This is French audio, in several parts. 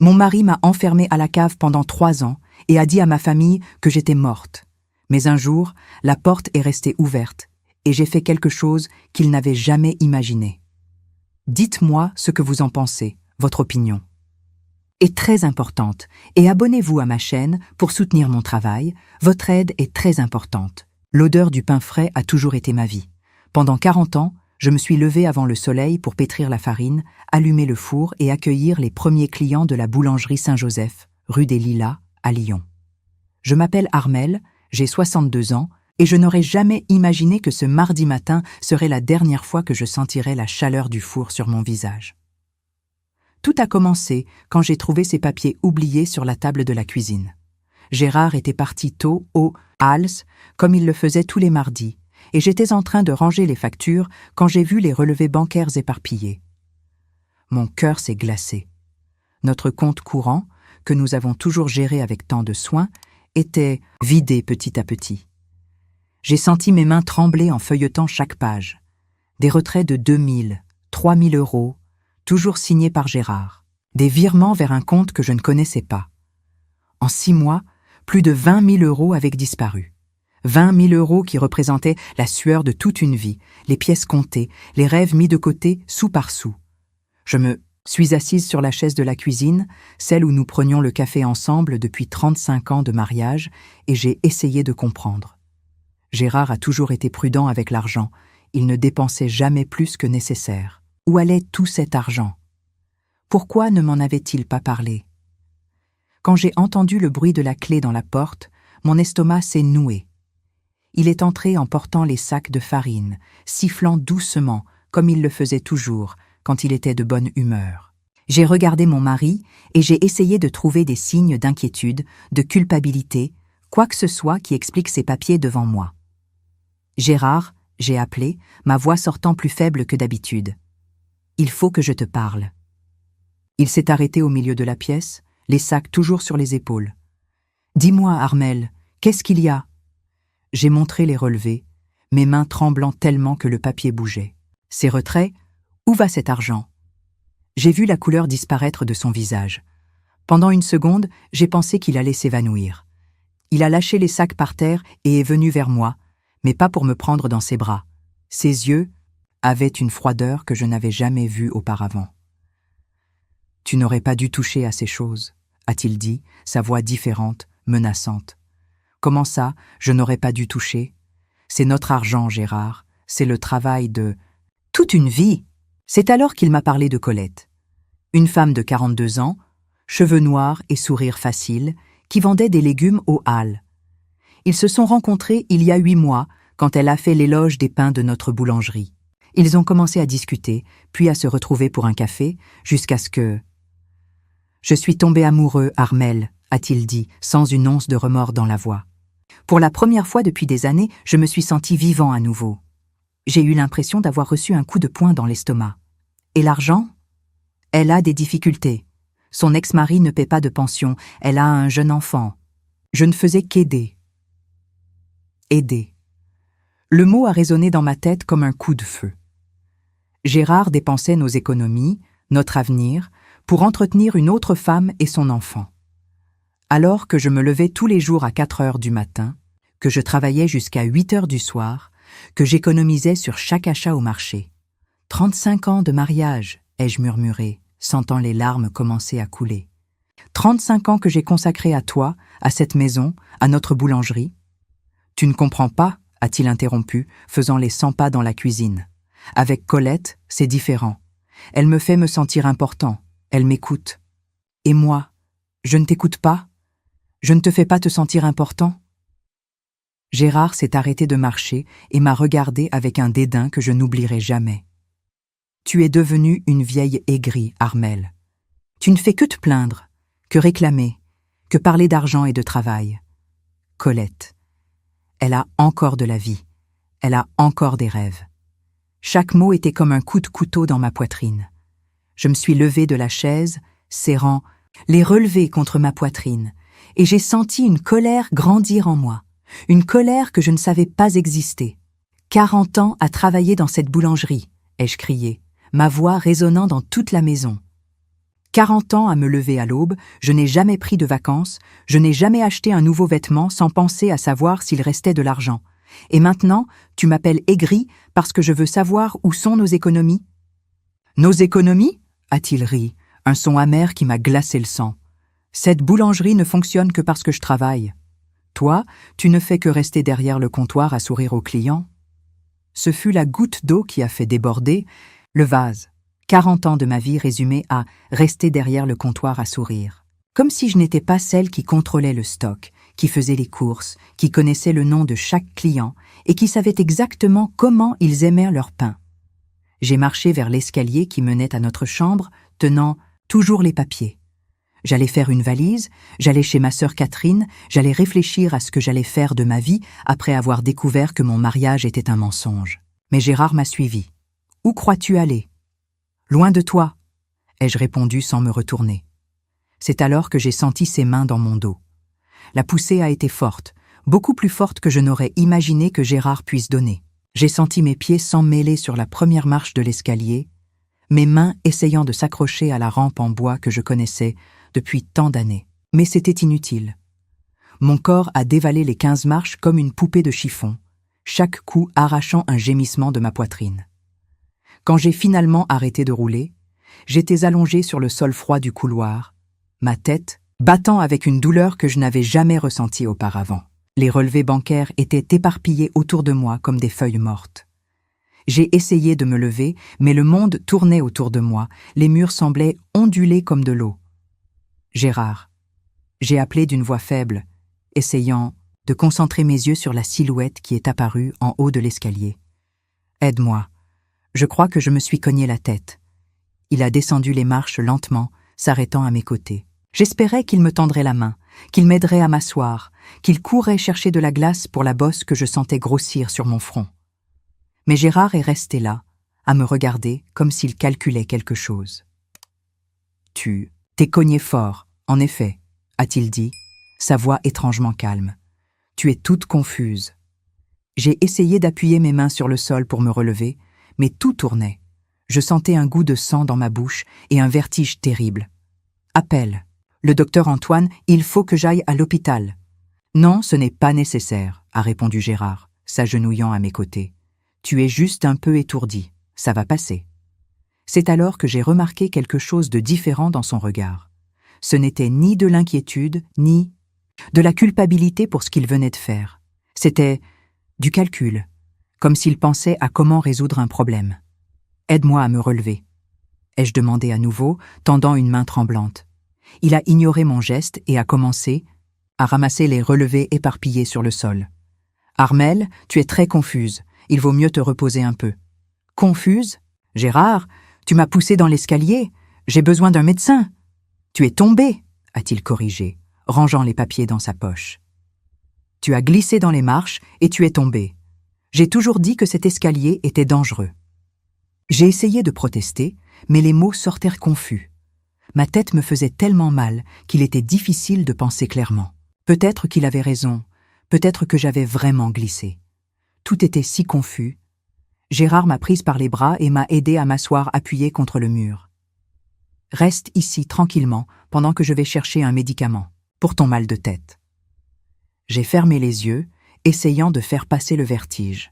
Mon mari m'a enfermée à la cave pendant 3 ans et a dit à ma famille que j'étais morte. Mais un jour, la porte est restée ouverte et j'ai fait quelque chose qu'il n'avait jamais imaginé. Dites-moi ce que vous en pensez, votre opinion est très importante et abonnez-vous à ma chaîne pour soutenir mon travail. Votre aide est très importante. L'odeur du pain frais a toujours été ma vie. Pendant 40 ans, je me suis levée avant le soleil pour pétrir la farine, allumer le four et accueillir les premiers clients de la boulangerie Saint-Joseph, rue des Lilas, à Lyon. Je m'appelle Armelle, j'ai 62 ans et je n'aurais jamais imaginé que ce mardi matin serait la dernière fois que je sentirais la chaleur du four sur mon visage. Tout a commencé quand j'ai trouvé ces papiers oubliés sur la table de la cuisine. Gérard était parti tôt au Hals, comme il le faisait tous les mardis, et j'étais en train de ranger les factures quand j'ai vu les relevés bancaires éparpillés. Mon cœur s'est glacé. Notre compte courant, que nous avons toujours géré avec tant de soin, était vidé petit à petit. J'ai senti mes mains trembler en feuilletant chaque page. Des retraits de 2 000, 3 000 euros, toujours signés par Gérard. Des virements vers un compte que je ne connaissais pas. En 6 mois, plus de 20 000 euros avaient disparu. 20 000 euros qui représentaient la sueur de toute une vie, les pièces comptées, les rêves mis de côté sou par sou. Je me suis assise sur la chaise de la cuisine, celle où nous prenions le café ensemble depuis 35 ans de mariage, et j'ai essayé de comprendre. Gérard a toujours été prudent avec l'argent, il ne dépensait jamais plus que nécessaire. Où allait tout cet argent? Pourquoi ne m'en avait-il pas parlé? Quand j'ai entendu le bruit de la clé dans la porte, mon estomac s'est noué. Il est entré en portant les sacs de farine, sifflant doucement, comme il le faisait toujours, quand il était de bonne humeur. J'ai regardé mon mari et j'ai essayé de trouver des signes d'inquiétude, de culpabilité, quoi que ce soit qui explique ces papiers devant moi. Gérard, j'ai appelé, ma voix sortant plus faible que d'habitude. Il faut que je te parle. Il s'est arrêté au milieu de la pièce, les sacs toujours sur les épaules. Dis-moi, Armelle, qu'est-ce qu'il y a? J'ai montré les relevés, mes mains tremblant tellement que le papier bougeait. Ces retraits, où va cet argent? J'ai vu la couleur disparaître de son visage. Pendant une seconde, j'ai pensé qu'il allait s'évanouir. Il a lâché les sacs par terre et est venu vers moi, mais pas pour me prendre dans ses bras. Ses yeux avaient une froideur que je n'avais jamais vue auparavant. « Tu n'aurais pas dû toucher à ces choses », a-t-il dit, sa voix différente, menaçante. « Comment ça, je n'aurais pas dû toucher? C'est notre argent, Gérard, c'est le travail de... toute une vie !» C'est alors qu'il m'a parlé de Colette. Une femme de 42 ans, cheveux noirs et sourire facile, qui vendait des légumes aux halles. Ils se sont rencontrés il y a 8 mois, quand elle a fait l'éloge des pains de notre boulangerie. Ils ont commencé à discuter, puis à se retrouver pour un café, jusqu'à ce que... « Je suis tombé amoureux, Armelle », a-t-il dit, sans une once de remords dans la voix. Pour la première fois depuis des années, je me suis senti vivant à nouveau. J'ai eu l'impression d'avoir reçu un coup de poing dans l'estomac. Et l'argent? Elle a des difficultés. Son ex-mari ne paie pas de pension, elle a un jeune enfant. Je ne faisais qu'aider. Aider. Le mot a résonné dans ma tête comme un coup de feu. Gérard dépensait nos économies, notre avenir, pour entretenir une autre femme et son enfant. Alors que je me levais tous les jours à 4 heures du matin, que je travaillais jusqu'à 8 heures du soir, que j'économisais sur chaque achat au marché. 35 ans de mariage, ai-je murmuré, sentant les larmes commencer à couler. 35 ans que j'ai consacrés à toi, à cette maison, à notre boulangerie. Tu ne comprends pas, a-t-il interrompu, faisant les 100 pas dans la cuisine. Avec Colette, c'est différent. Elle me fait me sentir important, elle m'écoute. Et moi, je ne t'écoute pas? Je ne te fais pas te sentir important? Gérard s'est arrêté de marcher et m'a regardé avec un dédain que je n'oublierai jamais. Tu es devenue une vieille aigrie, Armelle. Tu ne fais que te plaindre, que réclamer, que parler d'argent et de travail. Colette. Elle a encore de la vie, elle a encore des rêves. Chaque mot était comme un coup de couteau dans ma poitrine. Je me suis levée de la chaise, serrant les relevés contre ma poitrine, et j'ai senti une colère grandir en moi, une colère que je ne savais pas exister. 40 ans à travailler dans cette boulangerie, ai-je crié, ma voix résonnant dans toute la maison. 40 ans à me lever à l'aube, je n'ai jamais pris de vacances, je n'ai jamais acheté un nouveau vêtement sans penser à savoir s'il restait de l'argent. Et maintenant, tu m'appelles aigri parce que je veux savoir où sont nos économies? Nos économies? A-t-il ri, un son amer qui m'a glacé le sang. Cette boulangerie ne fonctionne que parce que je travaille. Toi, tu ne fais que rester derrière le comptoir à sourire aux clients. Ce fut la goutte d'eau qui a fait déborder le vase. 40 ans de ma vie résumés à rester derrière le comptoir à sourire. Comme si je n'étais pas celle qui contrôlait le stock, qui faisait les courses, qui connaissait le nom de chaque client et qui savait exactement comment ils aimaient leur pain. J'ai marché vers l'escalier qui menait à notre chambre, tenant toujours les papiers. J'allais faire une valise, j'allais chez ma sœur Catherine, j'allais réfléchir à ce que j'allais faire de ma vie après avoir découvert que mon mariage était un mensonge. Mais Gérard m'a suivi. « Où crois-tu aller ?»« Loin de toi, » ai-je répondu sans me retourner. C'est alors que j'ai senti ses mains dans mon dos. La poussée a été forte, beaucoup plus forte que je n'aurais imaginé que Gérard puisse donner. J'ai senti mes pieds s'emmêler sur la première marche de l'escalier, mes mains essayant de s'accrocher à la rampe en bois que je connaissais depuis tant d'années. Mais c'était inutile. Mon corps a dévalé les 15 marches comme une poupée de chiffon, chaque coup arrachant un gémissement de ma poitrine. Quand j'ai finalement arrêté de rouler, j'étais allongé sur le sol froid du couloir, ma tête battant avec une douleur que je n'avais jamais ressentie auparavant. Les relevés bancaires étaient éparpillés autour de moi comme des feuilles mortes. J'ai essayé de me lever, mais le monde tournait autour de moi, les murs semblaient onduler comme de l'eau. « Gérard !» J'ai appelé d'une voix faible, essayant de concentrer mes yeux sur la silhouette qui est apparue en haut de l'escalier. « Aide-moi. Je crois que je me suis cogné la tête. » Il a descendu les marches lentement, s'arrêtant à mes côtés. J'espérais qu'il me tendrait la main, qu'il m'aiderait à m'asseoir, qu'il courrait chercher de la glace pour la bosse que je sentais grossir sur mon front. Mais Gérard est resté là, à me regarder comme s'il calculait quelque chose. « Tu t'es cogné fort, en effet, » a-t-il dit, sa voix étrangement calme. « Tu es toute confuse. » J'ai essayé d'appuyer mes mains sur le sol pour me relever, mais tout tournait. Je sentais un goût de sang dans ma bouche et un vertige terrible. « Appelle. Le docteur Antoine, il faut que j'aille à l'hôpital. »« Non, ce n'est pas nécessaire, » a répondu Gérard, s'agenouillant à mes côtés. « Tu es juste un peu étourdi, ça va passer. » C'est alors que j'ai remarqué quelque chose de différent dans son regard. Ce n'était ni de l'inquiétude, ni de la culpabilité pour ce qu'il venait de faire. C'était du calcul, comme s'il pensait à comment résoudre un problème. « Aide-moi à me relever. » ai-je demandé à nouveau, tendant une main tremblante. Il a ignoré mon geste et a commencé à ramasser les relevés éparpillés sur le sol. « Armelle, tu es très confuse. Il vaut mieux te reposer un peu. »« Confuse ? Gérard, tu m'as poussé dans l'escalier. J'ai besoin d'un médecin. »« Tu es tombé, » a-t-il corrigé, rangeant les papiers dans sa poche. « Tu as glissé dans les marches et tu es tombé. J'ai toujours dit que cet escalier était dangereux. » J'ai essayé de protester, mais les mots sortirent confus. Ma tête me faisait tellement mal qu'il était difficile de penser clairement. Peut-être qu'il avait raison, peut-être que j'avais vraiment glissé. Tout était si confus. Gérard m'a prise par les bras et m'a aidé à m'asseoir appuyée contre le mur. « Reste ici tranquillement pendant que je vais chercher un médicament pour ton mal de tête. » J'ai fermé les yeux, essayant de faire passer le vertige.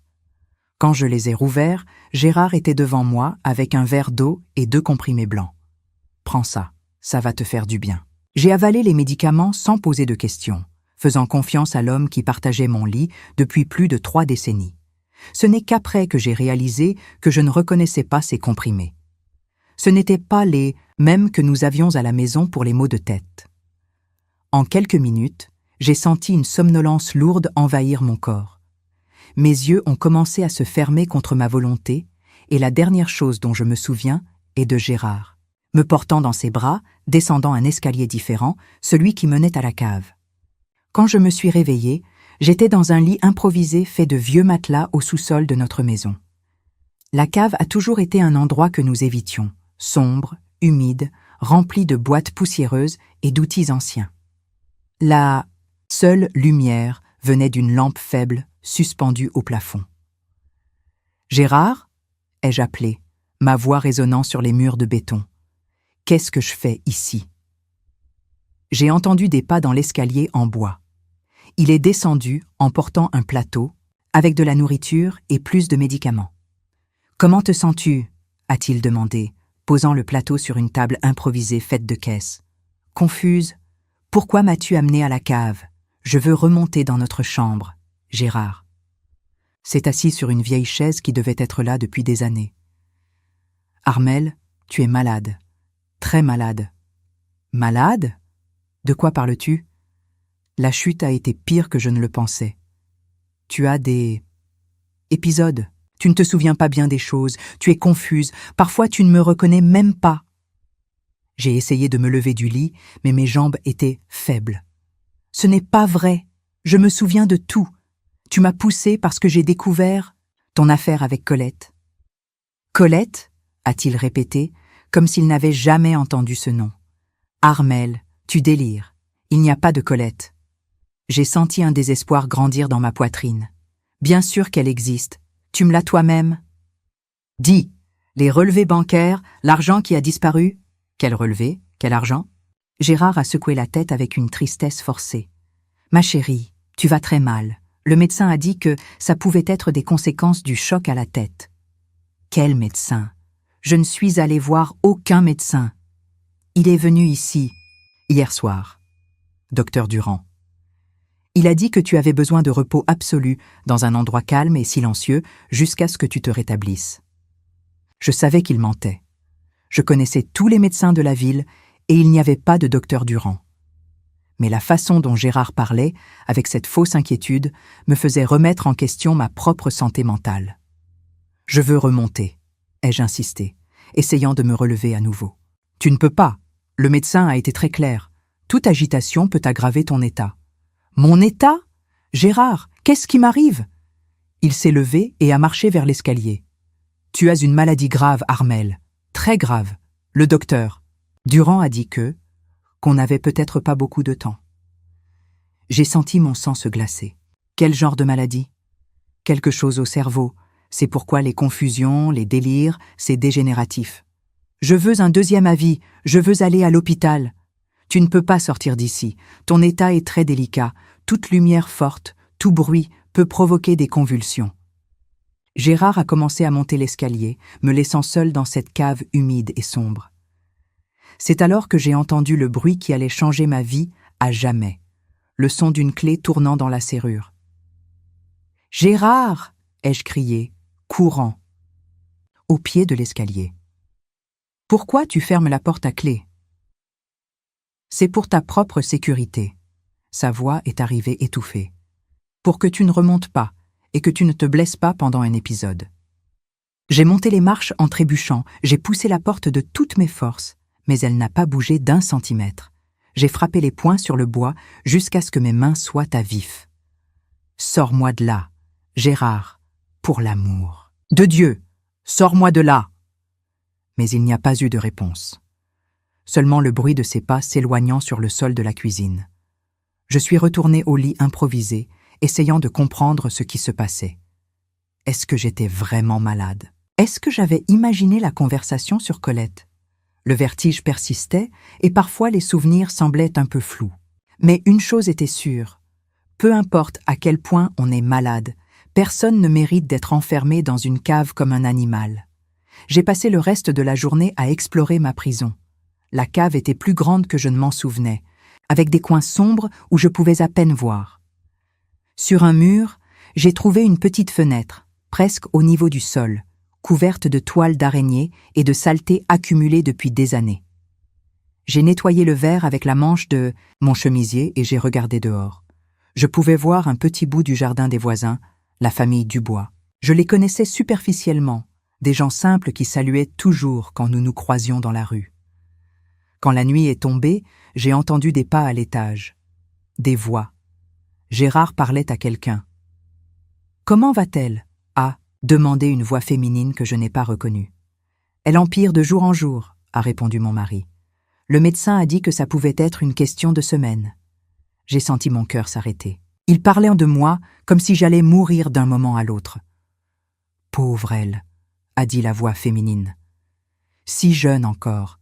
Quand je les ai rouverts, Gérard était devant moi avec un verre d'eau et 2 comprimés blancs. « Prends ça, ça va te faire du bien. » J'ai avalé les médicaments sans poser de questions, faisant confiance à l'homme qui partageait mon lit depuis plus de 3 décennies. Ce n'est qu'après que j'ai réalisé que je ne reconnaissais pas ces comprimés. Ce n'étaient pas les mêmes que nous avions à la maison pour les maux de tête. En quelques minutes, j'ai senti une somnolence lourde envahir mon corps. Mes yeux ont commencé à se fermer contre ma volonté, et la dernière chose dont je me souviens est de Gérard, me portant dans ses bras, descendant un escalier différent, celui qui menait à la cave. Quand je me suis réveillée, j'étais dans un lit improvisé fait de vieux matelas au sous-sol de notre maison. La cave a toujours été un endroit que nous évitions, sombre, humide, rempli de boîtes poussiéreuses et d'outils anciens. La seule lumière venait d'une lampe faible suspendue au plafond. « Gérard » ai-je appelé, ma voix résonnant sur les murs de béton. Qu'est-ce que je fais ici? J'ai entendu des pas dans l'escalier en bois. Il est descendu en portant un plateau, avec de la nourriture et plus de médicaments. « Comment te sens-tu » a-t-il demandé, posant le plateau sur une table improvisée faite de caisses. Confuse. « Pourquoi m'as-tu amené à la cave? Je veux remonter dans notre chambre, Gérard. » S'est assis sur une vieille chaise qui devait être là depuis des années. « Armelle, tu es malade. Très malade. »« Malade? De quoi parles-tu? » La chute a été pire que je ne le pensais. Tu as des épisodes. Tu ne te souviens pas bien des choses, tu es confuse, parfois tu ne me reconnais même pas. J'ai essayé de me lever du lit, mais mes jambes étaient faibles. Ce n'est pas vrai, je me souviens de tout. Tu m'as poussée parce que j'ai découvert ton affaire avec Colette. Colette, a-t-il répété, comme s'il n'avait jamais entendu ce nom. Armelle, tu délires, il n'y a pas de Colette. J'ai senti un désespoir grandir dans ma poitrine. Bien sûr qu'elle existe. Tu me l'as toi-même. Dis, les relevés bancaires, l'argent qui a disparu. Quel relevé? Quel argent? Gérard a secoué la tête avec une tristesse forcée. Ma chérie, tu vas très mal. Le médecin a dit que ça pouvait être des conséquences du choc à la tête. Quel médecin? Je ne suis allée voir aucun médecin. Il est venu ici, hier soir. Docteur Durand. Il a dit que tu avais besoin de repos absolu, dans un endroit calme et silencieux, jusqu'à ce que tu te rétablisses. Je savais qu'il mentait. Je connaissais tous les médecins de la ville et il n'y avait pas de docteur Durand. Mais la façon dont Gérard parlait, avec cette fausse inquiétude, me faisait remettre en question ma propre santé mentale. « Je veux remonter », ai-je insisté, essayant de me relever à nouveau. « Tu ne peux pas. Le médecin a été très clair. Toute agitation peut aggraver ton état. » Mon état? Gérard, qu'est-ce qui m'arrive? Il s'est levé et a marché vers l'escalier. Tu as une maladie grave, Armelle. Très grave. Le docteur. Durand a dit qu'on n'avait peut-être pas beaucoup de temps. J'ai senti mon sang se glacer. Quel genre de maladie? Quelque chose au cerveau. C'est pourquoi les confusions, les délires, c'est dégénératif. Je veux un deuxième avis. Je veux aller à l'hôpital. Tu ne peux pas sortir d'ici. Ton état est très délicat. Toute lumière forte, tout bruit peut provoquer des convulsions. Gérard a commencé à monter l'escalier, me laissant seul dans cette cave humide et sombre. C'est alors que j'ai entendu le bruit qui allait changer ma vie à jamais, le son d'une clé tournant dans la serrure. « Gérard !» ai-je crié, courant, au pied de l'escalier. « Pourquoi tu fermes la porte à clé ?»« C'est pour ta propre sécurité. » Sa voix est arrivée étouffée. « Pour que tu ne remontes pas et que tu ne te blesses pas pendant un épisode. » J'ai monté les marches en trébuchant, j'ai poussé la porte de toutes mes forces, mais elle n'a pas bougé d'1 centimètre. J'ai frappé les poings sur le bois jusqu'à ce que mes mains soient à vif. « Sors-moi de là, Gérard, pour l'amour. De Dieu, sors-moi de là !» Mais il n'y a pas eu de réponse. Seulement le bruit de ses pas s'éloignant sur le sol de la cuisine. Je suis retourné au lit improvisé, essayant de comprendre ce qui se passait. Est-ce que j'étais vraiment malade? Est-ce que j'avais imaginé la conversation sur Colette? Le vertige persistait et parfois les souvenirs semblaient un peu flous. Mais une chose était sûre, peu importe à quel point on est malade, personne ne mérite d'être enfermé dans une cave comme un animal. J'ai passé le reste de la journée à explorer ma prison. La cave était plus grande que je ne m'en souvenais, avec des coins sombres où je pouvais à peine voir. Sur un mur, j'ai trouvé une petite fenêtre, presque au niveau du sol, couverte de toiles d'araignée et de saleté accumulée depuis des années. J'ai nettoyé le verre avec la manche de mon chemisier et j'ai regardé dehors. Je pouvais voir un petit bout du jardin des voisins, la famille Dubois. Je les connaissais superficiellement, des gens simples qui saluaient toujours quand nous nous croisions dans la rue. Quand la nuit est tombée, j'ai entendu des pas à l'étage. Des voix. Gérard parlait à quelqu'un. « Comment va-t-elle » a demandé une voix féminine que je n'ai pas reconnue. « Elle empire de jour en jour » a répondu mon mari. Le médecin a dit que ça pouvait être une question de semaines. J'ai senti mon cœur s'arrêter. Il parlait de moi comme si j'allais mourir d'un moment à l'autre. « Pauvre elle » a dit la voix féminine. « Si jeune encore.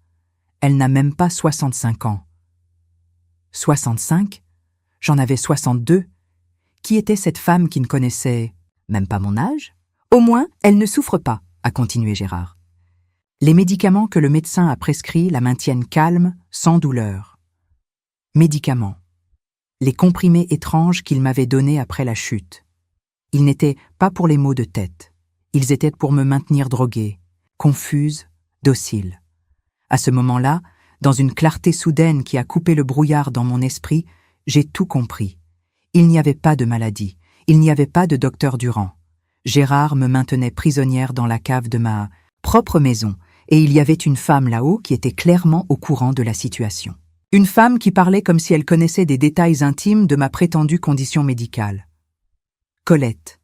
Elle n'a même pas 65 ans. 65? J'en avais 62. Qui était cette femme qui ne connaissait même pas mon âge? Au moins, elle ne souffre pas, a continué Gérard. Les médicaments que le médecin a prescrits la maintiennent calme, sans douleur. Médicaments. Les comprimés étranges qu'il m'avait donnés après la chute. Ils n'étaient pas pour les maux de tête. Ils étaient pour me maintenir droguée, confuse, docile. À ce moment-là, dans une clarté soudaine qui a coupé le brouillard dans mon esprit, j'ai tout compris. Il n'y avait pas de maladie, il n'y avait pas de docteur Durand. Gérard me maintenait prisonnière dans la cave de ma propre maison, et il y avait une femme là-haut qui était clairement au courant de la situation. Une femme qui parlait comme si elle connaissait des détails intimes de ma prétendue condition médicale. Colette.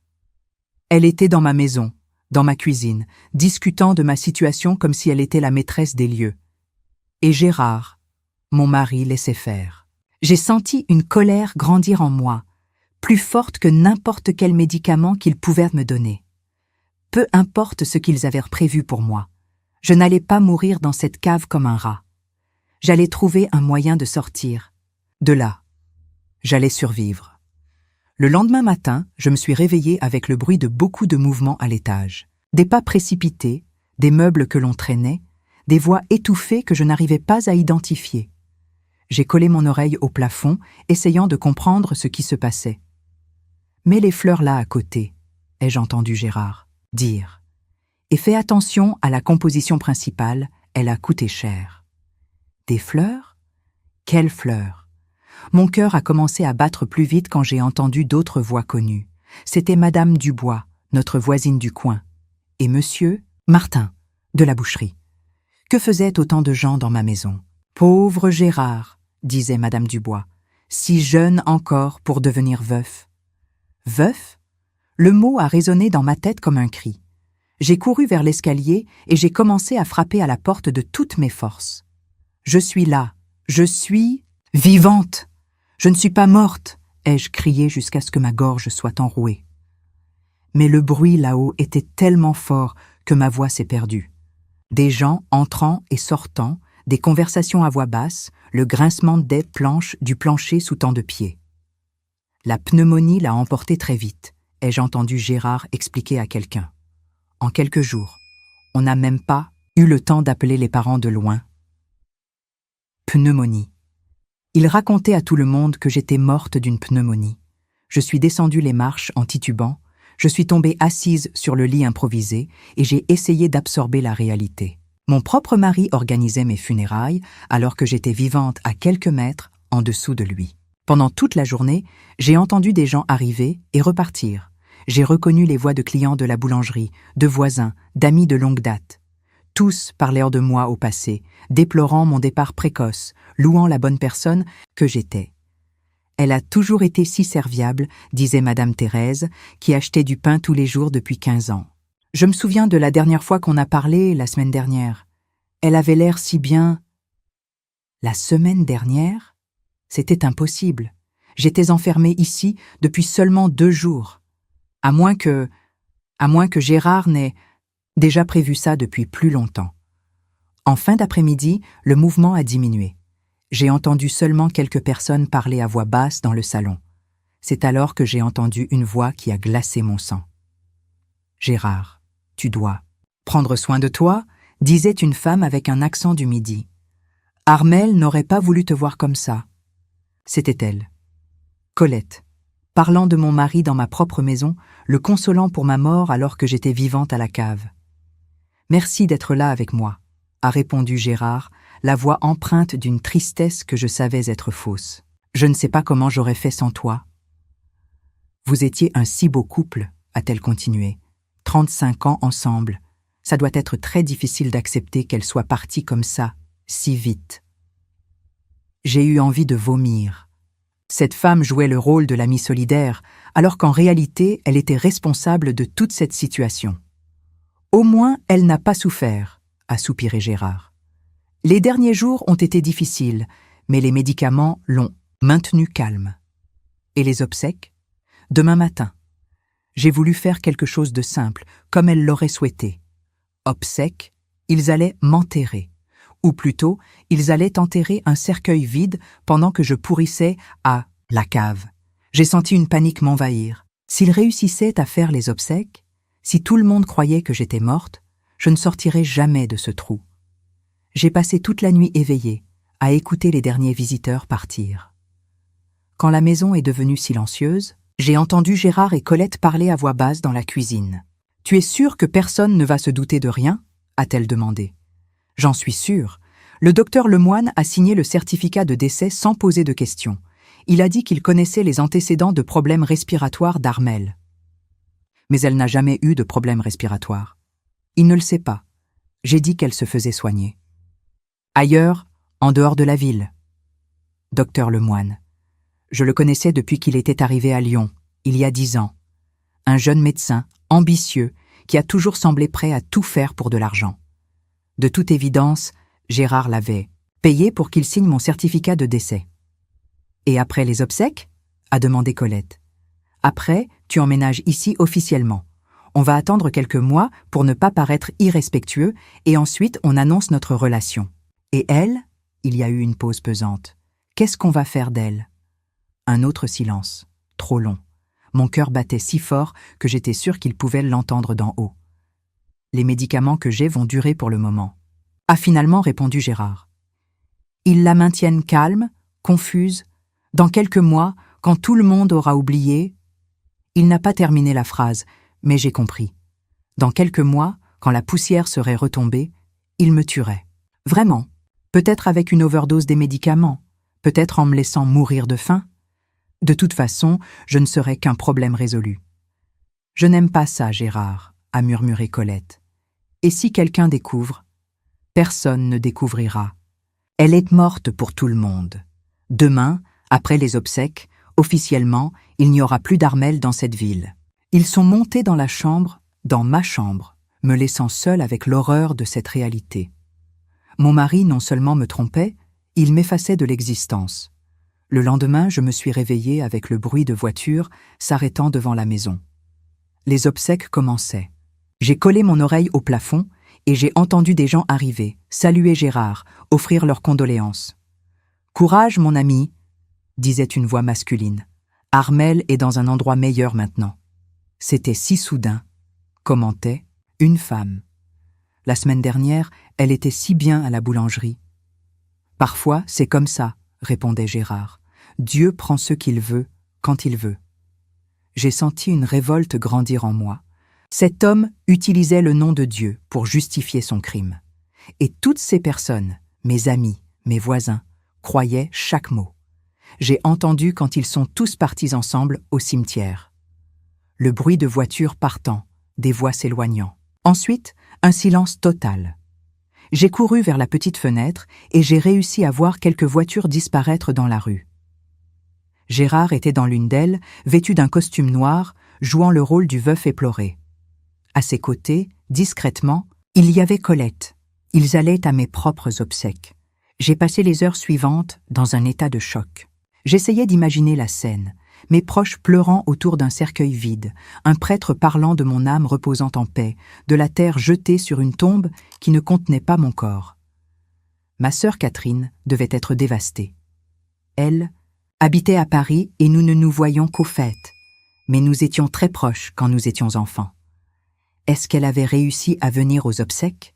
Elle était dans ma maison, dans ma cuisine, discutant de ma situation comme si elle était la maîtresse des lieux. Et Gérard, mon mari, laissait faire. J'ai senti une colère grandir en moi, plus forte que n'importe quel médicament qu'ils pouvaient me donner. Peu importe ce qu'ils avaient prévu pour moi, je n'allais pas mourir dans cette cave comme un rat. J'allais trouver un moyen de sortir. De là, j'allais survivre. Le lendemain matin, je me suis réveillée avec le bruit de beaucoup de mouvements à l'étage. Des pas précipités, des meubles que l'on traînait, des voix étouffées que je n'arrivais pas à identifier. J'ai collé mon oreille au plafond, essayant de comprendre ce qui se passait. « Mets les fleurs là à côté », ai-je entendu Gérard dire. « Et fais attention à la composition principale, elle a coûté cher. » Des fleurs? Quelles fleurs? Mon cœur a commencé à battre plus vite quand j'ai entendu d'autres voix connues. C'était Madame Dubois, notre voisine du coin, et Monsieur Martin, de la boucherie. Que faisaient autant de gens dans ma maison? Pauvre Gérard, disait Madame Dubois, si jeune encore pour devenir veuf. Veuf? Le mot a résonné dans ma tête comme un cri. J'ai couru vers l'escalier et j'ai commencé à frapper à la porte de toutes mes forces. Je suis là, je suis vivante. Je ne suis pas morte, ai-je crié jusqu'à ce que ma gorge soit enrouée. Mais le bruit là-haut était tellement fort que ma voix s'est perdue. Des gens entrant et sortant, des conversations à voix basse, le grincement des planches du plancher sous tant de pieds. La pneumonie l'a emporté très vite, ai-je entendu Gérard expliquer à quelqu'un. En quelques jours, on n'a même pas eu le temps d'appeler les parents de loin. Pneumonie. Il racontait à tout le monde que j'étais morte d'une pneumonie. Je suis descendue les marches en titubant, je suis tombée assise sur le lit improvisé et j'ai essayé d'absorber la réalité. Mon propre mari organisait mes funérailles alors que j'étais vivante à quelques mètres en dessous de lui. Pendant toute la journée, j'ai entendu des gens arriver et repartir. J'ai reconnu les voix de clients de la boulangerie, de voisins, d'amis de longue date. Tous parlèrent de moi au passé, déplorant mon départ précoce, louant la bonne personne que j'étais. Elle a toujours été si serviable, disait Madame Thérèse, qui achetait du pain tous les jours depuis 15 ans. Je me souviens de la dernière fois qu'on a parlé, la semaine dernière. Elle avait l'air si bien. La semaine dernière? C'était impossible. J'étais enfermée ici depuis seulement 2 jours. À moins que Gérard n'ait déjà prévu ça depuis plus longtemps. En fin d'après-midi, le mouvement a diminué. J'ai entendu seulement quelques personnes parler à voix basse dans le salon. C'est alors que j'ai entendu une voix qui a glacé mon sang. « Gérard, tu dois prendre soin de toi », disait une femme avec un accent du Midi. « Armelle n'aurait pas voulu te voir comme ça. » C'était elle. Colette, parlant de mon mari dans ma propre maison, le consolant pour ma mort alors que j'étais vivante à la cave. « Merci d'être là avec moi », a répondu Gérard, la voix empreinte d'une tristesse que je savais être fausse. « Je ne sais pas comment j'aurais fait sans toi. »« Vous étiez un si beau couple, » a-t-elle continué. « 35 ans ensemble. Ça doit être très difficile d'accepter qu'elle soit partie comme ça, si vite. » J'ai eu envie de vomir. Cette femme jouait le rôle de l'amie solidaire, alors qu'en réalité, elle était responsable de toute cette situation. « Au moins, elle n'a pas souffert », a soupiré Gérard. Les derniers jours ont été difficiles, mais les médicaments l'ont maintenu calme. Et les obsèques? Demain matin. J'ai voulu faire quelque chose de simple, comme elle l'aurait souhaité. Obsèques, ils allaient m'enterrer, Ou plutôt, ils allaient enterrer un cercueil vide pendant que je pourrissais à la cave. J'ai senti une panique m'envahir. S'ils réussissaient à faire les obsèques, si tout le monde croyait que j'étais morte, je ne sortirais jamais de ce trou. J'ai passé toute la nuit éveillée, à écouter les derniers visiteurs partir. Quand la maison est devenue silencieuse, j'ai entendu Gérard et Colette parler à voix basse dans la cuisine. « Tu es sûre que personne ne va se douter de rien ?» a-t-elle demandé. « J'en suis sûre. Le docteur Lemoine a signé le certificat de décès sans poser de questions. Il a dit qu'il connaissait les antécédents de problèmes respiratoires d'Armelle. Mais elle n'a jamais eu de problème respiratoire. Il ne le sait pas. J'ai dit qu'elle se faisait soigner. Ailleurs, en dehors de la ville. Docteur Lemoine. Je le connaissais depuis qu'il était arrivé à Lyon, il y a 10 ans. Un jeune médecin, ambitieux, qui a toujours semblé prêt à tout faire pour de l'argent. De toute évidence, Gérard l'avait payé pour qu'il signe mon certificat de décès. « Et après les obsèques ?» a demandé Colette. « Après, tu emménages ici officiellement. On va attendre quelques mois pour ne pas paraître irrespectueux et ensuite on annonce notre relation. Et elle ?» Il y a eu une pause pesante. « Qu'est-ce qu'on va faire d'elle ?» Un autre silence, trop long. Mon cœur battait si fort que j'étais sûre qu'il pouvait l'entendre d'en haut. « Les médicaments que j'ai vont durer pour le moment. » A finalement répondu Gérard. Ils la maintiennent calme, confuse. Dans quelques mois, quand tout le monde aura oublié... Il n'a pas terminé la phrase, mais j'ai compris. Dans quelques mois, quand la poussière serait retombée, il me tuerait. Vraiment. Peut-être avec une overdose des médicaments. Peut-être en me laissant mourir de faim. De toute façon, je ne serais qu'un problème résolu. « Je n'aime pas ça, Gérard », a murmuré Colette. « Et si quelqu'un découvre ?» Personne ne découvrira. Elle est morte pour tout le monde. Demain, après les obsèques, officiellement, il n'y aura plus d'Armelle dans cette ville. Ils sont montés dans la chambre, dans ma chambre, me laissant seule avec l'horreur de cette réalité. Mon mari non seulement me trompait, il m'effaçait de l'existence. Le lendemain, je me suis réveillée avec le bruit de voitures s'arrêtant devant la maison. Les obsèques commençaient. J'ai collé mon oreille au plafond et j'ai entendu des gens arriver, saluer Gérard, offrir leurs condoléances. « Courage, mon ami !» disait une voix masculine. « Armelle est dans un endroit meilleur maintenant. » C'était si soudain, commentait une femme. La semaine dernière, elle était si bien à la boulangerie. « Parfois, c'est comme ça, » répondait Gérard. « Dieu prend ce qu'il veut, quand il veut. » J'ai senti une révolte grandir en moi. Cet homme utilisait le nom de Dieu pour justifier son crime. Et toutes ces personnes, mes amis, mes voisins, croyaient chaque mot. J'ai entendu quand ils sont tous partis ensemble au cimetière. Le bruit de voitures partant, des voix s'éloignant. Ensuite, un silence total. J'ai couru vers la petite fenêtre et j'ai réussi à voir quelques voitures disparaître dans la rue. Gérard était dans l'une d'elles, vêtu d'un costume noir, jouant le rôle du veuf éploré. À ses côtés, discrètement, il y avait Colette. Ils allaient à mes propres obsèques. J'ai passé les heures suivantes dans un état de choc. J'essayais d'imaginer la scène, mes proches pleurant autour d'un cercueil vide, un prêtre parlant de mon âme reposant en paix, de la terre jetée sur une tombe qui ne contenait pas mon corps. Ma sœur Catherine devait être dévastée. Elle habitait à Paris et nous ne nous voyions qu'aux fêtes, mais nous étions très proches quand nous étions enfants. Est-ce qu'elle avait réussi à venir aux obsèques?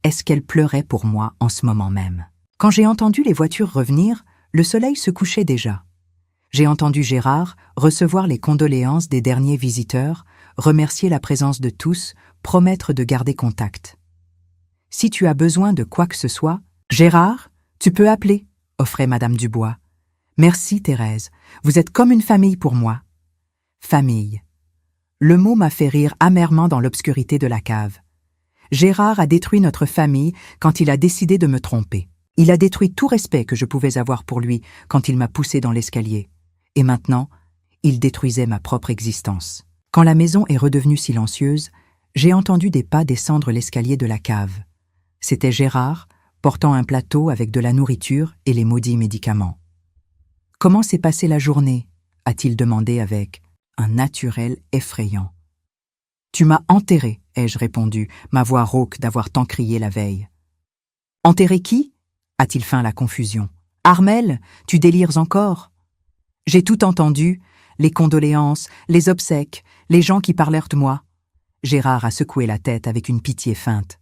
Est-ce qu'elle pleurait pour moi en ce moment même? Quand j'ai entendu les voitures revenir, le soleil se couchait déjà. J'ai entendu Gérard recevoir les condoléances des derniers visiteurs, remercier la présence de tous, promettre de garder contact. « Si tu as besoin de quoi que ce soit, Gérard, tu peux appeler », offrait Madame Dubois. « Merci Thérèse, vous êtes comme une famille pour moi. » Famille. Le mot m'a fait rire amèrement dans l'obscurité de la cave. Gérard a détruit notre famille quand il a décidé de me tromper. Il a détruit tout respect que je pouvais avoir pour lui quand il m'a poussé dans l'escalier. Et maintenant, il détruisait ma propre existence. Quand la maison est redevenue silencieuse, j'ai entendu des pas descendre l'escalier de la cave. C'était Gérard, portant un plateau avec de la nourriture et les maudits médicaments. « Comment s'est passée la journée ?» a-t-il demandé avec un naturel effrayant. « Tu m'as enterré », ai-je répondu, ma voix rauque d'avoir tant crié la veille. Enterrer qui? A-t-il feint la confusion. Armel, tu délires encore? J'ai tout entendu, les condoléances, les obsèques, les gens qui parlèrent de moi. Gérard a secoué la tête avec une pitié feinte.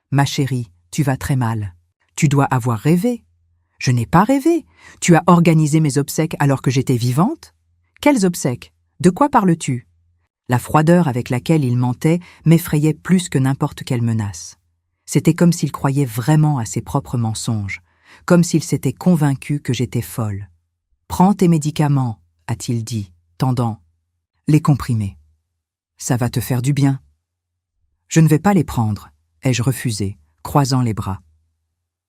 Ma chérie, tu vas très mal. Tu dois avoir rêvé. Je n'ai pas rêvé. Tu as organisé mes obsèques alors que j'étais vivante? Quelles obsèques? De quoi parles-tu? La froideur avec laquelle il mentait m'effrayait plus que n'importe quelle menace. C'était comme s'il croyait vraiment à ses propres mensonges, comme s'il s'était convaincu que j'étais folle. « Prends tes médicaments », a-t-il dit, tendant. « Les comprimés. Ça va te faire du bien. » Je ne vais pas les prendre, ai-je refusé, croisant les bras.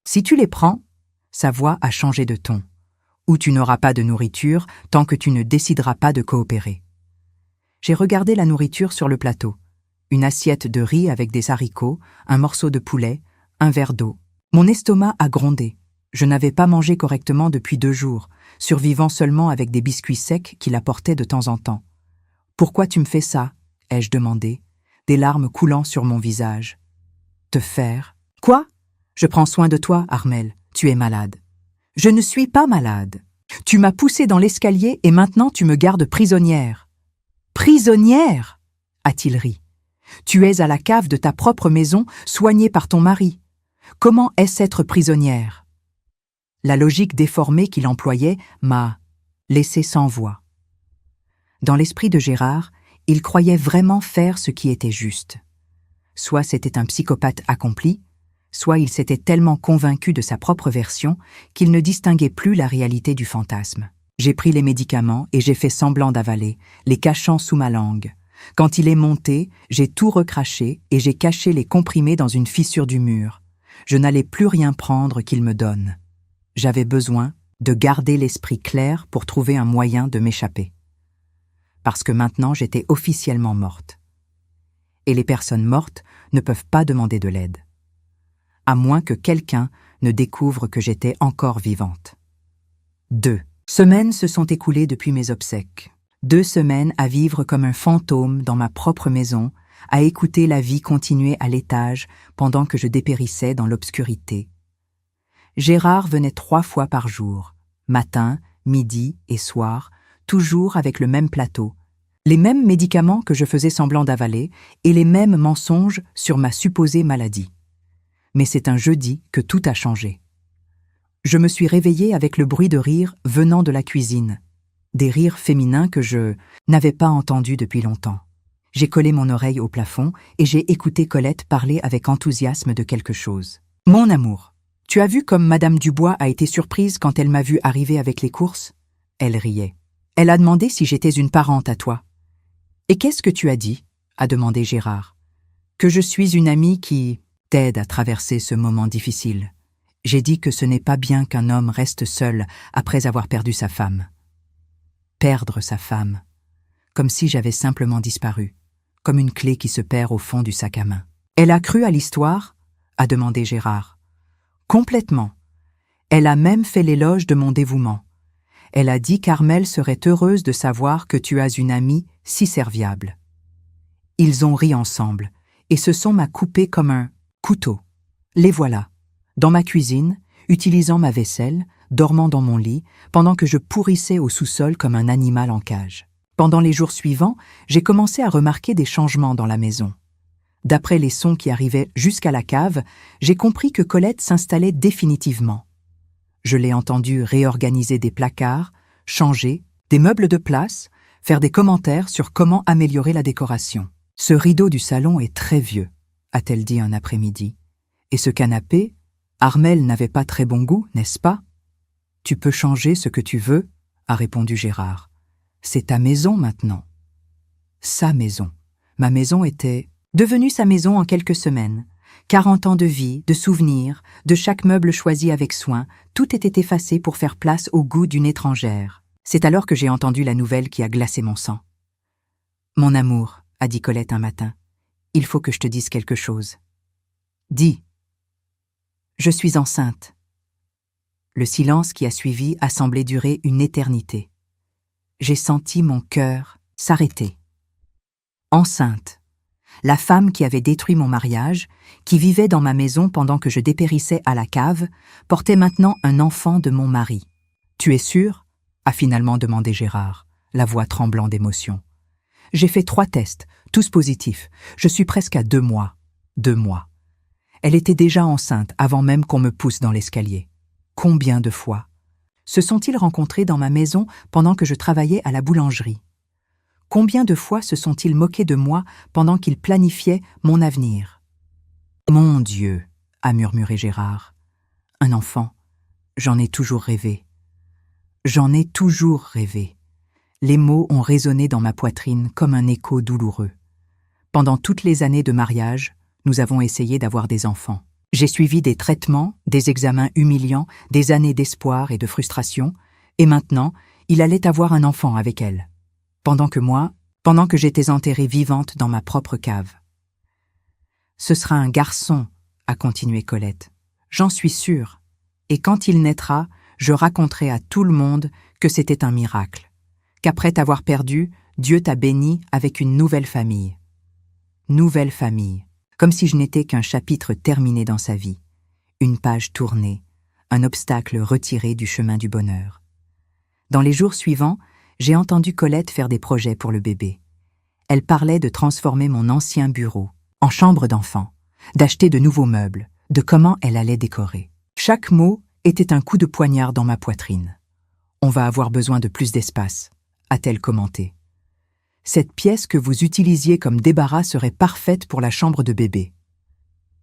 Si tu les prends, sa voix a changé de ton, ou tu n'auras pas de nourriture tant que tu ne décideras pas de coopérer. J'ai regardé la nourriture sur le plateau. Une assiette de riz avec des haricots, un morceau de poulet, un verre d'eau. Mon estomac a grondé. Je n'avais pas mangé correctement depuis 2 jours, survivant seulement avec des biscuits secs qu'il apportait de temps en temps. « Pourquoi tu me fais ça ?» ai-je demandé, des larmes coulant sur mon visage. « Te faire »« Quoi ? Je prends soin de toi, Armel. Tu es malade. »« Je ne suis pas malade. Tu m'as poussée dans l'escalier et maintenant tu me gardes prisonnière. »« Prisonnière » a-t-il ri. « Tu es à la cave de ta propre maison, soignée par ton mari. Comment est-ce être prisonnière ?» La logique déformée qu'il employait m'a laissé sans voix. Dans l'esprit de Gérard, il croyait vraiment faire ce qui était juste. Soit c'était un psychopathe accompli, soit il s'était tellement convaincu de sa propre version qu'il ne distinguait plus la réalité du fantasme. J'ai pris les médicaments et j'ai fait semblant d'avaler, les cachant sous ma langue. Quand il est monté, j'ai tout recraché et j'ai caché les comprimés dans une fissure du mur. Je n'allais plus rien prendre qu'il me donne. J'avais besoin de garder l'esprit clair pour trouver un moyen de m'échapper. Parce que maintenant j'étais officiellement morte. Et les personnes mortes ne peuvent pas demander de l'aide. À moins que quelqu'un ne découvre que j'étais encore vivante. 2 semaines se sont écoulées depuis mes obsèques. 2 semaines à vivre comme un fantôme dans ma propre maison, à écouter la vie continuer à l'étage pendant que je dépérissais dans l'obscurité. Gérard venait 3 fois par jour, matin, midi et soir, toujours avec le même plateau, les mêmes médicaments que je faisais semblant d'avaler et les mêmes mensonges sur ma supposée maladie. Mais c'est un jeudi que tout a changé. Je me suis réveillée avec le bruit de rire venant de la cuisine, des rires féminins que je n'avais pas entendus depuis longtemps. J'ai collé mon oreille au plafond et j'ai écouté Colette parler avec enthousiasme de quelque chose. « Mon amour, tu as vu comme Madame Dubois a été surprise quand elle m'a vue arriver avec les courses ?» Elle riait. « Elle a demandé si j'étais une parente à toi. »« Et qu'est-ce que tu as dit ?» a demandé Gérard. « Que je suis une amie qui t'aide à traverser ce moment difficile. J'ai dit que ce n'est pas bien qu'un homme reste seul après avoir perdu sa femme. » Perdre sa femme, comme si j'avais simplement disparu, comme une clé qui se perd au fond du sac à main. « Elle a cru à l'histoire ?» a demandé Gérard. « Complètement. Elle a même fait l'éloge de mon dévouement. Elle a dit qu'Armel serait heureuse de savoir que tu as une amie si serviable. » Ils ont ri ensemble, et se sont m'a coupé comme un couteau. Les voilà, dans ma cuisine, utilisant ma vaisselle, dormant dans mon lit, pendant que je pourrissais au sous-sol comme un animal en cage. Pendant les jours suivants, j'ai commencé à remarquer des changements dans la maison. D'après les sons qui arrivaient jusqu'à la cave, j'ai compris que Colette s'installait définitivement. Je l'ai entendue réorganiser des placards, changer, des meubles de place, faire des commentaires sur comment améliorer la décoration. « Ce rideau du salon est très vieux », a-t-elle dit un après-midi. « Et ce canapé, Armel n'avait pas très bon goût, n'est-ce pas ?»« Tu peux changer ce que tu veux », a répondu Gérard. « C'est ta maison maintenant. » Sa maison. Ma maison était devenue sa maison en quelques semaines. 40 ans de vie, de souvenirs, de chaque meuble choisi avec soin, tout était effacé pour faire place au goût d'une étrangère. C'est alors que j'ai entendu la nouvelle qui a glacé mon sang. « Mon amour, » a dit Colette un matin, « il faut que je te dise quelque chose. »« Dis. »« Je suis enceinte. » Le silence qui a suivi a semblé durer une éternité. J'ai senti mon cœur s'arrêter. Enceinte. La femme qui avait détruit mon mariage, qui vivait dans ma maison pendant que je dépérissais à la cave, portait maintenant un enfant de mon mari. « Tu es sûr ?» a finalement demandé Gérard, la voix tremblant d'émotion. « J'ai fait 3 tests, tous positifs. Je suis presque à 2 mois. 2 mois. Elle était déjà enceinte avant même qu'on me pousse dans l'escalier. Combien de fois se sont-ils rencontrés dans ma maison pendant que je travaillais à la boulangerie? Combien de fois se sont-ils moqués de moi pendant qu'ils planifiaient mon avenir? Mon Dieu, a murmuré Gérard. Un enfant, j'en ai toujours rêvé. J'en ai toujours rêvé. Les mots ont résonné dans ma poitrine comme un écho douloureux. Pendant toutes les années de mariage, nous avons essayé d'avoir des enfants. J'ai suivi des traitements, des examens humiliants, des années d'espoir et de frustration, et maintenant, il allait avoir un enfant avec elle. Pendant que j'étais enterrée vivante dans ma propre cave. Ce sera un garçon, a continué Colette. J'en suis sûre. Et quand il naîtra, je raconterai à tout le monde que c'était un miracle. Qu'après t'avoir perdu, Dieu t'a béni avec une nouvelle famille. Nouvelle famille. Comme si je n'étais qu'un chapitre terminé dans sa vie. Une page tournée, un obstacle retiré du chemin du bonheur. Dans les jours suivants, j'ai entendu Colette faire des projets pour le bébé. Elle parlait de transformer mon ancien bureau en chambre d'enfant, d'acheter de nouveaux meubles, de comment elle allait décorer. Chaque mot était un coup de poignard dans ma poitrine. « On va avoir besoin de plus d'espace », a-t-elle commenté. « Cette pièce que vous utilisiez comme débarras serait parfaite pour la chambre de bébé. »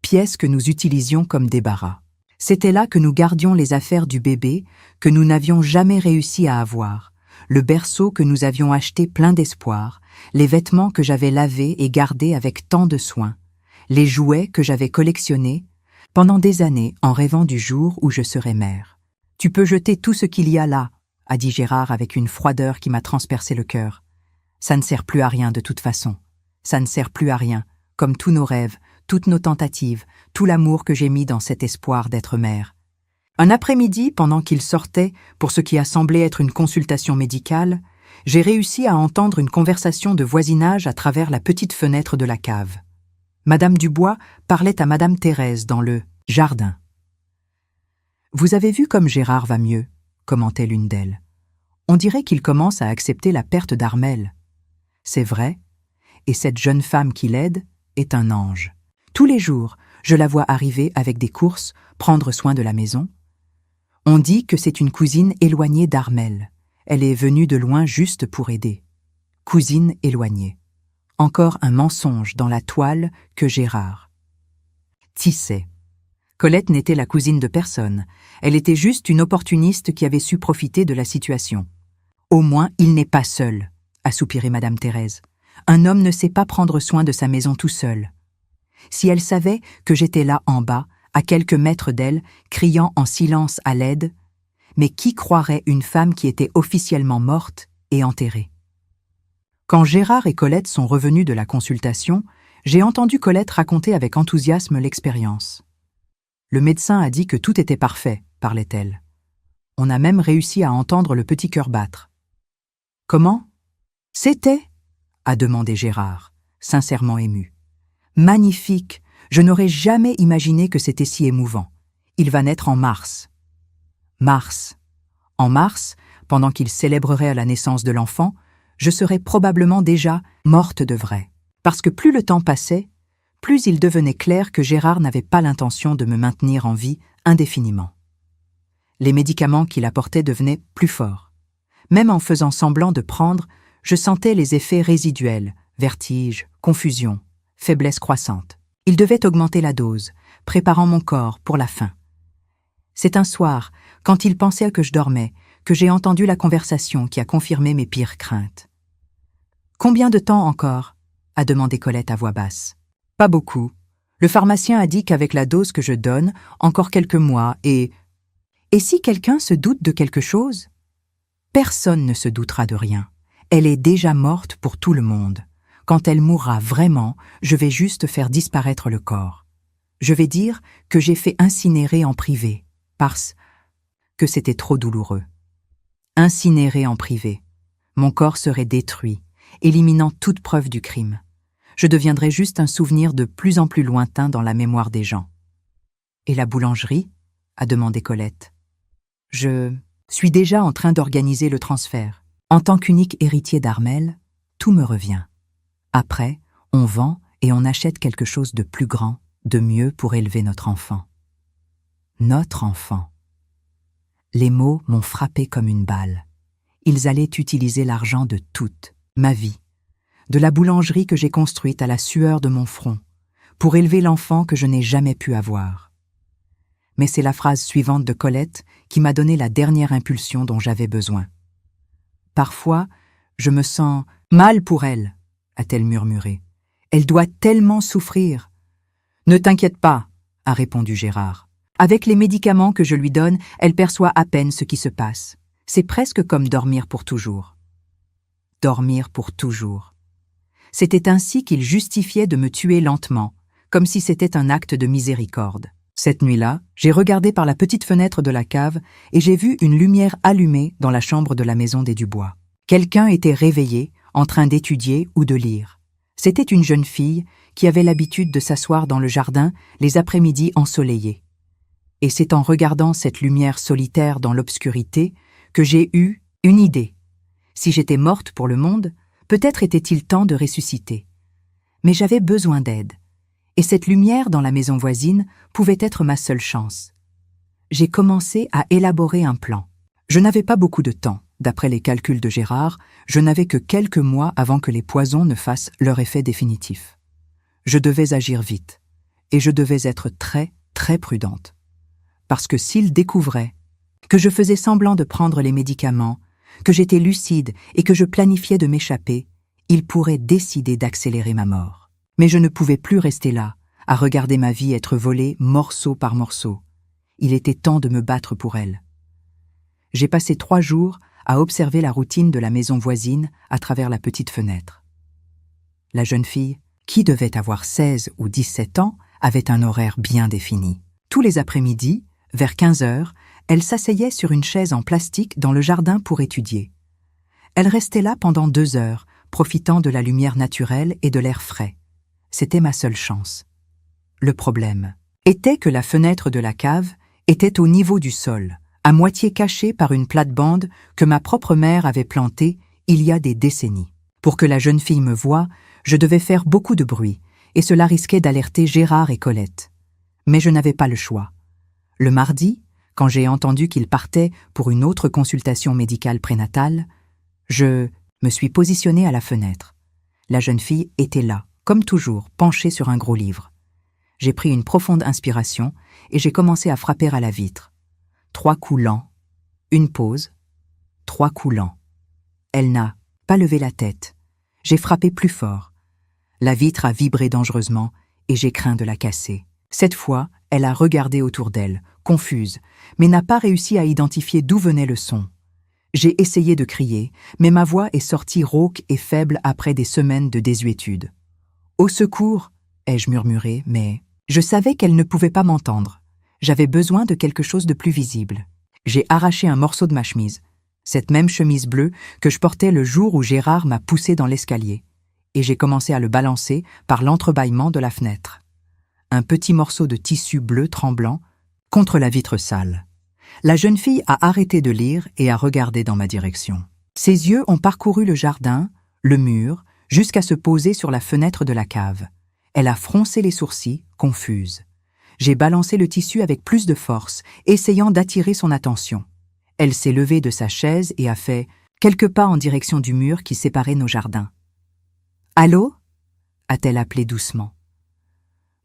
Pièce que nous utilisions comme débarras. C'était là que nous gardions les affaires du bébé que nous n'avions jamais réussi à avoir, le berceau que nous avions acheté plein d'espoir, les vêtements que j'avais lavés et gardés avec tant de soin, les jouets que j'avais collectionnés pendant des années en rêvant du jour où je serais mère. « Tu peux jeter tout ce qu'il y a là, » a dit Gérard avec une froideur qui m'a transpercé le cœur. « Ça ne sert plus à rien de toute façon. Ça ne sert plus à rien, comme tous nos rêves, toutes nos tentatives, tout l'amour que j'ai mis dans cet espoir d'être mère. » Un après-midi, pendant qu'il sortait pour ce qui a semblé être une consultation médicale, j'ai réussi à entendre une conversation de voisinage à travers la petite fenêtre de la cave. Madame Dubois parlait à Madame Thérèse dans le jardin. « Vous avez vu comme Gérard va mieux » commentait l'une d'elles. « On dirait qu'il commence à accepter la perte d'Armelle. C'est vrai, et cette jeune femme qui l'aide est un ange. Tous les jours, je la vois arriver avec des courses, prendre soin de la maison. On dit que c'est une cousine éloignée d'Armelle. Elle est venue de loin juste pour aider. Cousine éloignée. Encore un mensonge dans la toile que Gérard tissait. Colette n'était la cousine de personne. Elle était juste une opportuniste qui avait su profiter de la situation. Au moins, il n'est pas seul, a soupiré Madame Thérèse. Un homme ne sait pas prendre soin de sa maison tout seul. Si elle savait que j'étais là en bas, à quelques mètres d'elle, criant en silence à l'aide, mais qui croirait une femme qui était officiellement morte et enterrée? Quand Gérard et Colette sont revenus de la consultation, j'ai entendu Colette raconter avec enthousiasme l'expérience. Le médecin a dit que tout était parfait, parlait-elle. On a même réussi à entendre le petit cœur battre. Comment? C'était? A demandé Gérard, sincèrement ému. Magnifique! Je n'aurais jamais imaginé que c'était si émouvant. Il va naître en mars. Mars. En mars, pendant qu'il célébrerait la naissance de l'enfant, je serais probablement déjà morte de vrai. Parce que plus le temps passait, plus il devenait clair que Gérard n'avait pas l'intention de me maintenir en vie indéfiniment. Les médicaments qu'il apportait devenaient plus forts. Même en faisant semblant de prendre, je sentais les effets résiduels, vertige, confusion, faiblesse croissante. Il devait augmenter la dose, préparant mon corps pour la fin. C'est un soir, quand il pensait que je dormais, que j'ai entendu la conversation qui a confirmé mes pires craintes. « Combien de temps encore ?» a demandé Colette à voix basse. « Pas beaucoup. Le pharmacien a dit qu'avec la dose que je donne, encore quelques mois et... » Et si quelqu'un se doute de quelque chose? Personne ne se doutera de rien. Elle est déjà morte pour tout le monde. Quand elle mourra vraiment, je vais juste faire disparaître le corps. Je vais dire que j'ai fait incinérer en privé, parce que c'était trop douloureux. Incinérer en privé. Mon corps serait détruit, éliminant toute preuve du crime. je deviendrais juste un souvenir de plus en plus lointain dans la mémoire des gens. « Et la boulangerie ?» a demandé Colette. « Je suis déjà en train d'organiser le transfert. En tant qu'unique héritier d'Armel, tout me revient. Après, on vend et on achète quelque chose de plus grand, de mieux pour élever notre enfant. » Notre enfant. Les mots m'ont frappé comme une balle. Ils allaient utiliser l'argent de toute ma vie, de la boulangerie que j'ai construite à la sueur de mon front, pour élever l'enfant que je n'ai jamais pu avoir. Mais c'est la phrase suivante de Colette qui m'a donné la dernière impulsion dont j'avais besoin. « Parfois, je me sens mal pour elle, » a-t-elle murmuré. « Elle doit tellement souffrir. »« Ne t'inquiète pas, » a répondu Gérard. « Avec les médicaments que je lui donne, elle perçoit à peine ce qui se passe. C'est presque comme dormir pour toujours. » Dormir pour toujours. C'était ainsi qu'il justifiait de me tuer lentement, comme si c'était un acte de miséricorde. Cette nuit-là, j'ai regardé par la petite fenêtre de la cave et j'ai vu une lumière allumée dans la chambre de la maison des Dubois. Quelqu'un était réveillé, en train d'étudier ou de lire. C'était une jeune fille qui avait l'habitude de s'asseoir dans le jardin les après-midi ensoleillés. Et c'est en regardant cette lumière solitaire dans l'obscurité que j'ai eu une idée. Si j'étais morte pour le monde, peut-être était-il temps de ressusciter. Mais j'avais besoin d'aide. Et cette lumière dans la maison voisine pouvait être ma seule chance. J'ai commencé à élaborer un plan. Je n'avais pas beaucoup de temps. D'après les calculs de Gérard, je n'avais que quelques mois avant que les poisons ne fassent leur effet définitif. Je devais agir vite. Et je devais être très, très prudente. Parce que s'il découvrait que je faisais semblant de prendre les médicaments, que j'étais lucide et que je planifiais de m'échapper, il pourrait décider d'accélérer ma mort. Mais je ne pouvais plus rester là, à regarder ma vie être volée morceau par morceau. Il était temps de me battre pour elle. J'ai passé 3 jours à observer la routine de la maison voisine à travers la petite fenêtre. La jeune fille, qui devait avoir 16 ou 17 ans, avait un horaire bien défini. Tous les après-midi, vers 15 heures, elle s'asseyait sur une chaise en plastique dans le jardin pour étudier. Elle restait là pendant 2 heures, profitant de la lumière naturelle et de l'air frais. C'était ma seule chance. Le problème était que la fenêtre de la cave était au niveau du sol, à moitié cachée par une plate-bande que ma propre mère avait plantée il y a des décennies. Pour que la jeune fille me voie, je devais faire beaucoup de bruit, et cela risquait d'alerter Gérard et Colette. Mais je n'avais pas le choix. Le mardi, quand j'ai entendu qu'ils partaient pour une autre consultation médicale prénatale, je me suis positionnée à la fenêtre. La jeune fille était là, comme toujours, penchée sur un gros livre. J'ai pris une profonde inspiration et j'ai commencé à frapper à la vitre. 3 coups lents, une pause, 3 coups lents. Elle n'a pas levé la tête. J'ai frappé plus fort. La vitre a vibré dangereusement et j'ai craint de la casser. Cette fois, elle a regardé autour d'elle, confuse, mais n'a pas réussi à identifier d'où venait le son. J'ai essayé de crier, mais ma voix est sortie rauque et faible après des semaines de désuétude. « Au secours !» ai-je murmuré, mais je savais qu'elle ne pouvait pas m'entendre. J'avais besoin de quelque chose de plus visible. J'ai arraché un morceau de ma chemise, cette même chemise bleue que je portais le jour où Gérard m'a poussé dans l'escalier, et j'ai commencé à le balancer par l'entrebâillement de la fenêtre. Un petit morceau de tissu bleu tremblant contre la vitre sale. La jeune fille a arrêté de lire et a regardé dans ma direction. Ses yeux ont parcouru le jardin, le mur, jusqu'à se poser sur la fenêtre de la cave. Elle a froncé les sourcils, confuse. J'ai balancé le tissu avec plus de force, essayant d'attirer son attention. Elle s'est levée de sa chaise et a fait quelques pas en direction du mur qui séparait nos jardins. « Allô » a-t-elle appelé doucement.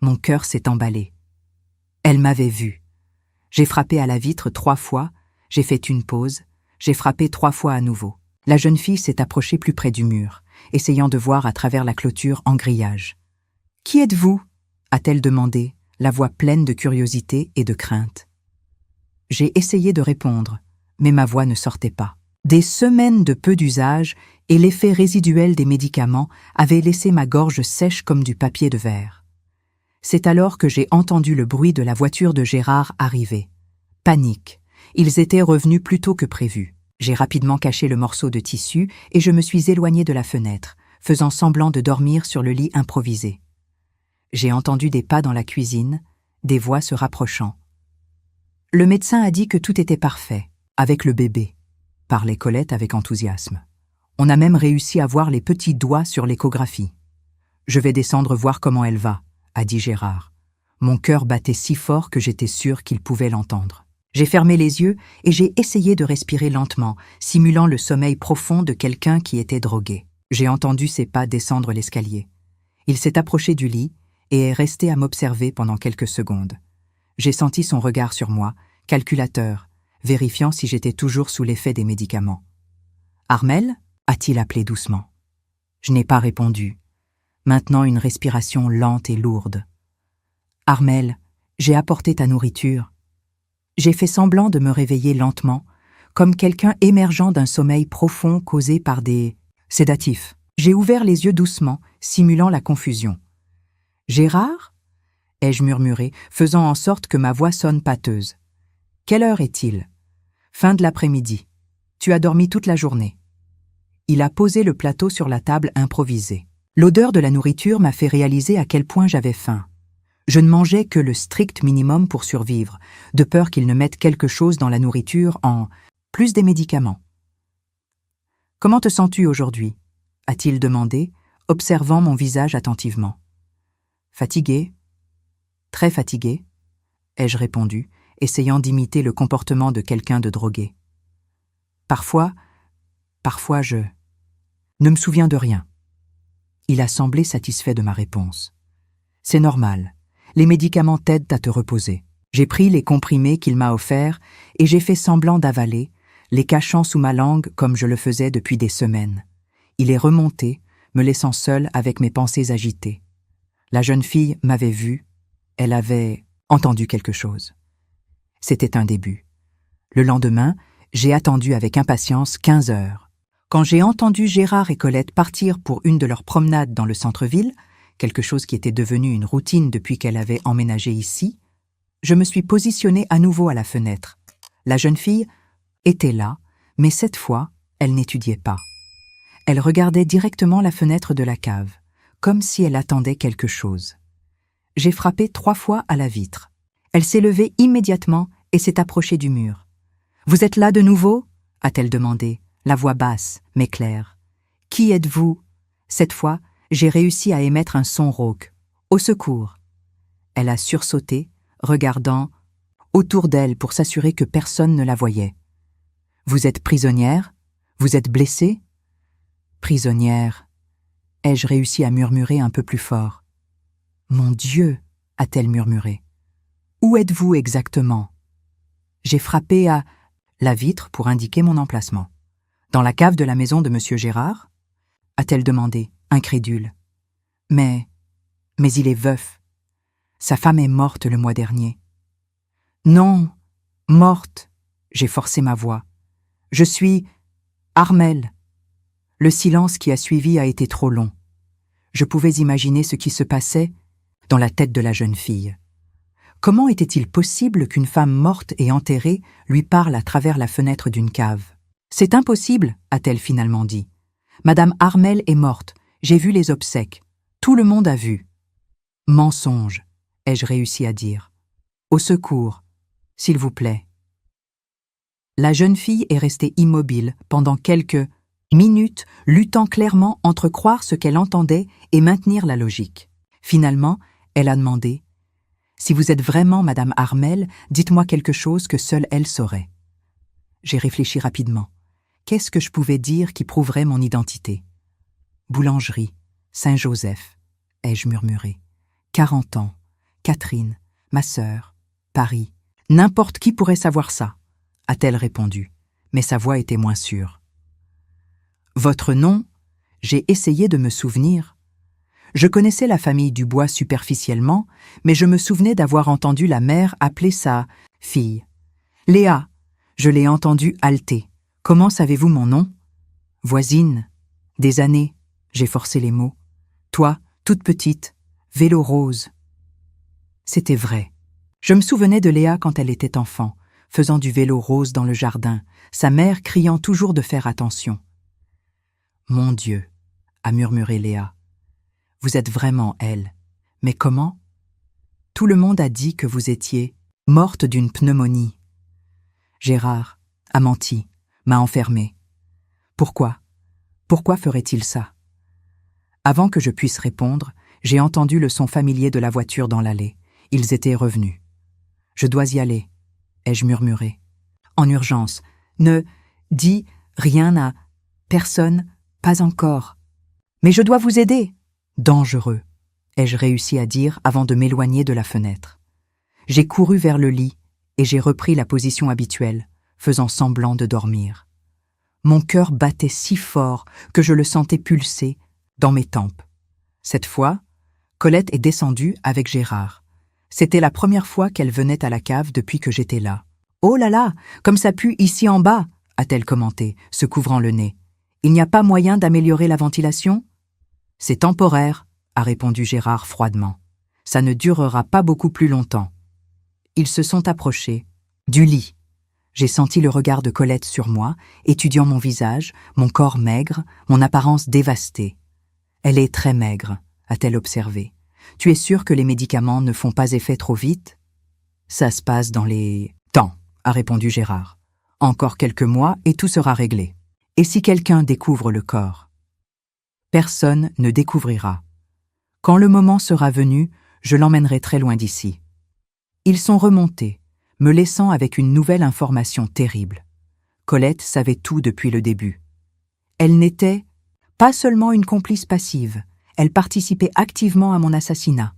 Mon cœur s'est emballé. Elle m'avait vue. J'ai frappé à la vitre 3 fois, j'ai fait une pause, j'ai frappé 3 fois à nouveau. La jeune fille s'est approchée plus près du mur, essayant de voir à travers la clôture en grillage. « Qui êtes-vous » a-t-elle demandé, la voix pleine de curiosité et de crainte. J'ai essayé de répondre, mais ma voix ne sortait pas. Des semaines de peu d'usage et l'effet résiduel des médicaments avaient laissé ma gorge sèche comme du papier de verre. C'est alors que j'ai entendu le bruit de la voiture de Gérard arriver. Panique. Ils étaient revenus plus tôt que prévu. J'ai rapidement caché le morceau de tissu et je me suis éloignée de la fenêtre, faisant semblant de dormir sur le lit improvisé. J'ai entendu des pas dans la cuisine, des voix se rapprochant. Le médecin a dit que tout était parfait, avec le bébé, parlait Colette avec enthousiasme. On a même réussi à voir les petits doigts sur l'échographie. Je vais descendre voir comment elle va, a dit Gérard. Mon cœur battait si fort que j'étais sûre qu'il pouvait l'entendre. J'ai fermé les yeux et j'ai essayé de respirer lentement, simulant le sommeil profond de quelqu'un qui était drogué. J'ai entendu ses pas descendre l'escalier. Il s'est approché du lit et est resté à m'observer pendant quelques secondes. J'ai senti son regard sur moi, calculateur, vérifiant si j'étais toujours sous l'effet des médicaments. « Armel » a-t-il appelé doucement. Je n'ai pas répondu. Maintenant une respiration lente et lourde. « Armel, j'ai apporté ta nourriture. » J'ai fait semblant de me réveiller lentement, comme quelqu'un émergeant d'un sommeil profond causé par des sédatifs. J'ai ouvert les yeux doucement, simulant la confusion. « Gérard » ai-je murmuré, faisant en sorte que ma voix sonne pâteuse. « Quelle heure est-il » ? « Fin de l'après-midi. Tu as dormi toute la journée. » Il a posé le plateau sur la table improvisée. L'odeur de la nourriture m'a fait réaliser à quel point j'avais faim. Je ne mangeais que le strict minimum pour survivre, de peur qu'ils ne mettent quelque chose dans la nourriture en plus des médicaments. « Comment te sens-tu aujourd'hui » a-t-il demandé, observant mon visage attentivement. « Fatigué. Très fatigué, ai-je répondu, essayant d'imiter le comportement de quelqu'un de drogué. Parfois je ne me souviens de rien. Il a semblé satisfait de ma réponse. C'est normal, les médicaments t'aident à te reposer. J'ai pris les comprimés qu'il m'a offerts et j'ai fait semblant d'avaler, les cachant sous ma langue comme je le faisais depuis des semaines. Il est remonté, me laissant seule avec mes pensées agitées. La jeune fille m'avait vu, elle avait entendu quelque chose. C'était un début. Le lendemain, j'ai attendu avec impatience 15 heures. Quand j'ai entendu Gérard et Colette partir pour une de leurs promenades dans le centre-ville, quelque chose qui était devenu une routine depuis qu'elle avait emménagé ici, je me suis positionnée à nouveau à la fenêtre. La jeune fille était là, mais cette fois, elle n'étudiait pas. Elle regardait directement la fenêtre de la cave, comme si elle attendait quelque chose. J'ai frappé 3 fois à la vitre. Elle s'est levée immédiatement et s'est approchée du mur. « Vous êtes là de nouveau » a-t-elle demandé, la voix basse, mais claire. « Qui êtes-vous » Cette fois, j'ai réussi à émettre un son rauque. « Au secours » Elle a sursauté, regardant autour d'elle pour s'assurer que personne ne la voyait. « Vous êtes prisonnière ? Vous êtes blessée ?»« Prisonnière » ai-je réussi à murmurer un peu plus fort. « Mon Dieu » a-t-elle murmuré. « Où êtes-vous exactement » J'ai frappé à la vitre pour indiquer mon emplacement. « Dans la cave de la maison de Monsieur Gérard » a-t-elle demandé, incrédule. « Mais il est veuf. Sa femme est morte le mois dernier. »« Non, morte !» j'ai forcé ma voix. « Je suis Armel. » Le silence qui a suivi a été trop long. Je pouvais imaginer ce qui se passait dans la tête de la jeune fille. Comment était-il possible qu'une femme morte et enterrée lui parle à travers la fenêtre d'une cave ? « C'est impossible, a-t-elle finalement dit. Madame Armel est morte, j'ai vu les obsèques. Tout le monde a vu. »« Mensonge, ai-je réussi à dire. Au secours, s'il vous plaît. » La jeune fille est restée immobile pendant quelques minutes, luttant clairement entre croire ce qu'elle entendait et maintenir la logique. Finalement, elle a demandé « Si vous êtes vraiment Madame Armel, dites-moi quelque chose que seule elle saurait. » J'ai réfléchi rapidement. Qu'est-ce que je pouvais dire qui prouverait mon identité ? « Boulangerie, Saint-Joseph, ai-je murmuré. 40 ans, Catherine, ma sœur, Paris. N'importe qui pourrait savoir ça, a-t-elle répondu, mais sa voix était moins sûre. « Votre nom ?» J'ai essayé de me souvenir. Je connaissais la famille Dubois superficiellement, mais je me souvenais d'avoir entendu la mère appeler sa fille. « Léa !» Je l'ai entendue halter. « Comment savez-vous mon nom ?»« Voisine. Des années. » J'ai forcé les mots. « Toi, toute petite. Vélo rose. » C'était vrai. Je me souvenais de Léa quand elle était enfant, faisant du vélo rose dans le jardin, sa mère criant toujours de faire attention. Mon Dieu, a murmuré Léa. Vous êtes vraiment elle. Mais comment? Tout le monde a dit que vous étiez morte d'une pneumonie. Gérard a menti, m'a enfermée. Pourquoi? Pourquoi ferait-il ça? Avant que je puisse répondre, j'ai entendu le son familier de la voiture dans l'allée. Ils étaient revenus. Je dois y aller, ai-je murmuré. En urgence. Ne dis rien à personne, pas encore. Mais je dois vous aider. Dangereux, ai-je réussi à dire avant de m'éloigner de la fenêtre. J'ai couru vers le lit et j'ai repris la position habituelle, faisant semblant de dormir. Mon cœur battait si fort que je le sentais pulser dans mes tempes. Cette fois, Colette est descendue avec Gérard. C'était la première fois qu'elle venait à la cave depuis que j'étais là. « Oh là là, comme ça pue ici en bas !» a-t-elle commenté, se couvrant le nez. « Il n'y a pas moyen d'améliorer la ventilation ?»« C'est temporaire, » a répondu Gérard froidement. « Ça ne durera pas beaucoup plus longtemps. » Ils se sont approchés du lit. J'ai senti le regard de Colette sur moi, étudiant mon visage, mon corps maigre, mon apparence dévastée. « Elle est très maigre, » a-t-elle observé. « Tu es sûr que les médicaments ne font pas effet trop vite ?»« Ça se passe dans les temps, » a répondu Gérard. « Encore quelques mois et tout sera réglé. Et si quelqu'un découvre le corps? Personne ne découvrira. Quand le moment sera venu, je l'emmènerai très loin d'ici. » Ils sont remontés, me laissant avec une nouvelle information terrible. Colette savait tout depuis le début. Elle n'était pas seulement une complice passive, elle participait activement à mon assassinat.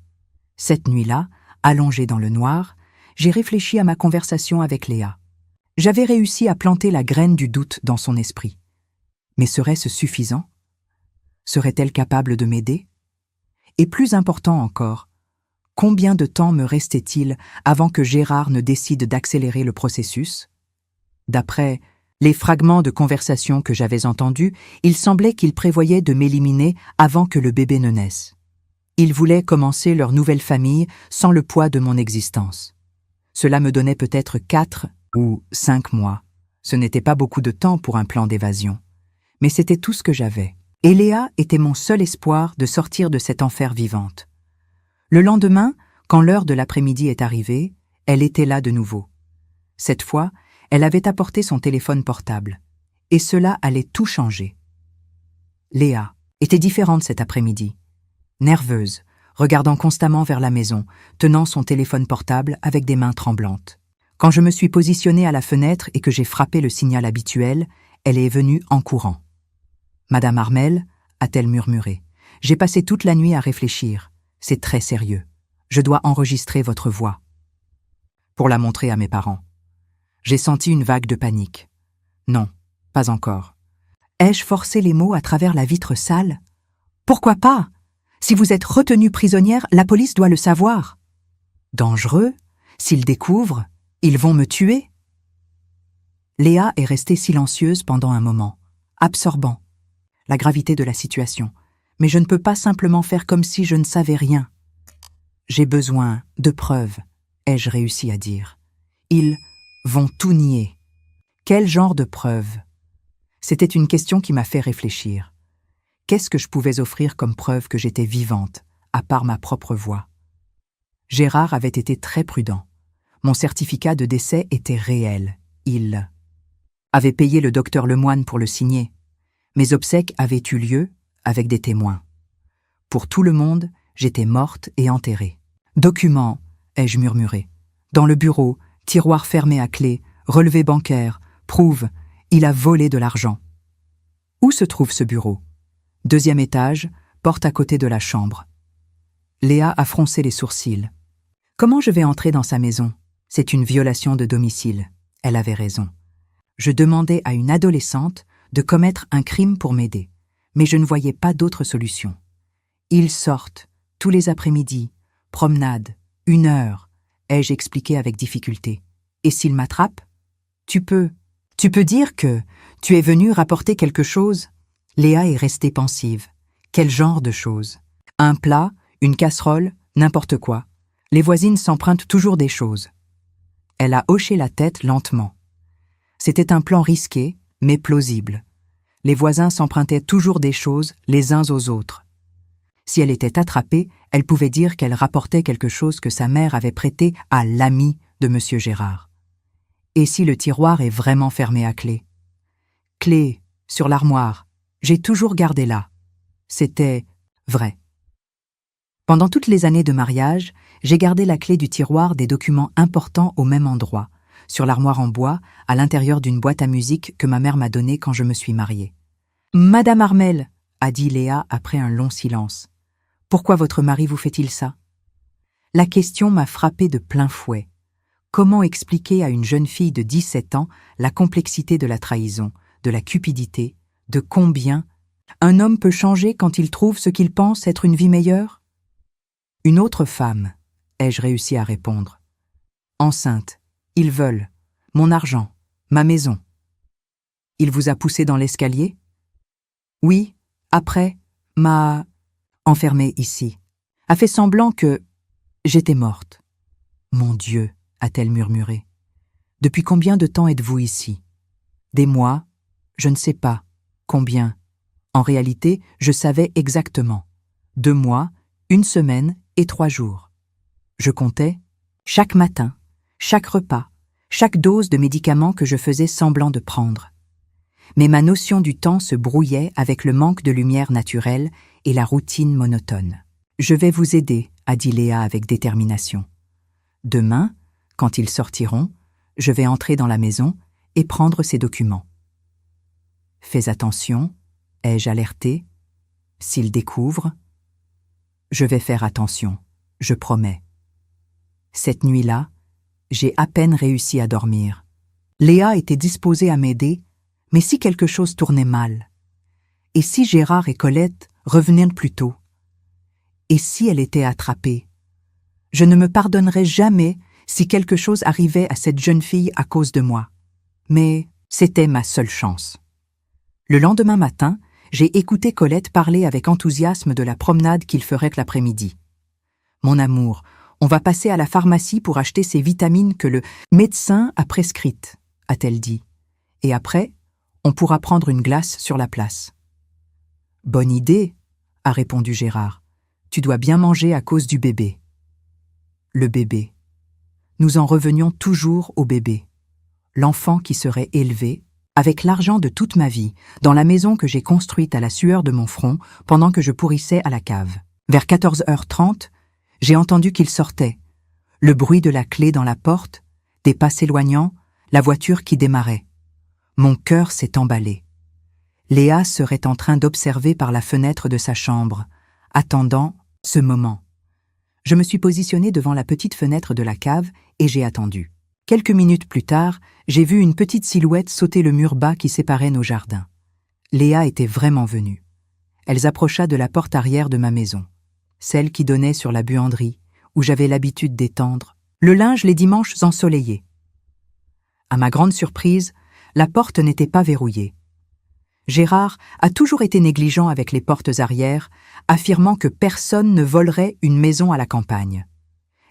Cette nuit-là, allongée dans le noir, j'ai réfléchi à ma conversation avec Léa. J'avais réussi à planter la graine du doute dans son esprit. Mais serait-ce suffisant? Serait-elle capable de m'aider? Et plus important encore, combien de temps me restait-il avant que Gérard ne décide d'accélérer le processus? D'après les fragments de conversation que j'avais entendus, il semblait qu'il prévoyait de m'éliminer avant que le bébé ne naisse. Ils voulaient commencer leur nouvelle famille sans le poids de mon existence. Cela me donnait peut-être 4 ou 5 mois. Ce n'était pas beaucoup de temps pour un plan d'évasion. Mais c'était tout ce que j'avais. Et Léa était mon seul espoir de sortir de cet enfer vivante. Le lendemain, quand l'heure de l'après-midi est arrivée, elle était là de nouveau. Cette fois, elle avait apporté son téléphone portable. Et cela allait tout changer. Léa était différente cet après-midi. Nerveuse, regardant constamment vers la maison, tenant son téléphone portable avec des mains tremblantes. Quand je me suis positionnée à la fenêtre et que j'ai frappé le signal habituel, elle est venue en courant. « Madame Armel » a-t-elle murmuré. « J'ai passé toute la nuit à réfléchir. C'est très sérieux. Je dois enregistrer votre voix. » Pour la montrer à mes parents. J'ai senti une vague de panique. Non, pas encore. Ai-je forcé les mots à travers la vitre sale? Pourquoi pas? Si vous êtes retenue prisonnière, la police doit le savoir. Dangereux? S'ils découvrent, ils vont me tuer? Léa est restée silencieuse pendant un moment, absorbant la gravité de la situation. Mais je ne peux pas simplement faire comme si je ne savais rien. J'ai besoin de preuves, ai-je réussi à dire. Ils vont tout nier. Quel genre de preuves? C'était une question qui m'a fait réfléchir. Qu'est-ce que je pouvais offrir comme preuve que j'étais vivante, à part ma propre voix? Gérard avait été très prudent. Mon certificat de décès était réel. Il avait payé le docteur Lemoine pour le signer. Mes obsèques avaient eu lieu avec des témoins. Pour tout le monde, j'étais morte et enterrée. « Documents », ai-je murmuré. Dans le bureau, tiroir fermé à clé, relevé bancaire, prouve, il a volé de l'argent. Où se trouve ce bureau? 2e étage, porte à côté de la chambre. Léa a froncé les sourcils. Comment je vais entrer dans sa maison? C'est une violation de domicile. Elle avait raison. Je demandais à une adolescente de commettre un crime pour m'aider, mais je ne voyais pas d'autre solution. Ils sortent, tous les après-midi, promenade, 1 heure, ai-je expliqué avec difficulté. Et s'ils m'attrapent? Tu peux dire que tu es venu rapporter quelque chose? Léa est restée pensive. Quel genre de chose? Un plat, une casserole, n'importe quoi. Les voisines s'empruntent toujours des choses. Elle a hoché la tête lentement. C'était un plan risqué, mais plausible. Les voisins s'empruntaient toujours des choses les uns aux autres. Si elle était attrapée, elle pouvait dire qu'elle rapportait quelque chose que sa mère avait prêté à l'ami de M. Gérard. Et si le tiroir est vraiment fermé à clé? Clé sur l'armoire, j'ai toujours gardé là. C'était vrai. Pendant toutes les années de mariage, j'ai gardé la clé du tiroir des documents importants au même endroit, sur l'armoire en bois, à l'intérieur d'une boîte à musique que ma mère m'a donnée quand je me suis mariée. « Madame Armel !» a dit Léa après un long silence. « Pourquoi votre mari vous fait-il ça ?» La question m'a frappée de plein fouet. Comment expliquer à une jeune fille de 17 ans la complexité de la trahison, de la cupidité, de combien un homme peut changer quand il trouve ce qu'il pense être une vie meilleure? Une autre femme, ai-je réussi à répondre. Enceinte, ils veulent, mon argent, ma maison. Il vous a poussé dans l'escalier? Oui, après, m'a enfermée ici, a fait semblant que j'étais morte. Mon Dieu, a-t-elle murmuré. Depuis combien de temps êtes-vous ici? Des mois? Je ne sais pas. Combien? En réalité, je savais exactement. 2 mois, 1 semaine et 3 jours. Je comptais chaque matin, chaque repas, chaque dose de médicaments que je faisais semblant de prendre. Mais ma notion du temps se brouillait avec le manque de lumière naturelle et la routine monotone. « Je vais vous aider », a dit Léa avec détermination. « Demain, quand ils sortiront, je vais entrer dans la maison et prendre ces documents. »« Fais attention », ai-je alerté. « S'ils découvrent… » « Je vais faire attention, je promets. » Cette nuit-là, j'ai à peine réussi à dormir. Léa était disposée à m'aider, mais si quelque chose tournait mal? Et si Gérard et Colette revenaient plus tôt? Et si elle était attrapée? Je ne me pardonnerais jamais si quelque chose arrivait à cette jeune fille à cause de moi. Mais c'était ma seule chance. Le lendemain matin, j'ai écouté Colette parler avec enthousiasme de la promenade qu'il ferait l'après-midi. « Mon amour, on va passer à la pharmacie pour acheter ces vitamines que le médecin a prescrites, » a-t-elle dit. « Et après, on pourra prendre une glace sur la place. »« Bonne idée, » a répondu Gérard. « Tu dois bien manger à cause du bébé. » Le bébé. Nous en revenions toujours au bébé. L'enfant qui serait élevé, avec l'argent de toute ma vie, dans la maison que j'ai construite à la sueur de mon front pendant que je pourrissais à la cave. Vers 14h30, j'ai entendu qu'il sortait. Le bruit de la clé dans la porte, des pas s'éloignant, la voiture qui démarrait. Mon cœur s'est emballé. Léa serait en train d'observer par la fenêtre de sa chambre, attendant ce moment. Je me suis positionnée devant la petite fenêtre de la cave et j'ai attendu. Quelques minutes plus tard, j'ai vu une petite silhouette sauter le mur bas qui séparait nos jardins. Léa était vraiment venue. Elle s'approcha de la porte arrière de ma maison, celle qui donnait sur la buanderie, où j'avais l'habitude d'étendre le linge les dimanches ensoleillés. À ma grande surprise, la porte n'était pas verrouillée. Gérard a toujours été négligent avec les portes arrière, affirmant que personne ne volerait une maison à la campagne.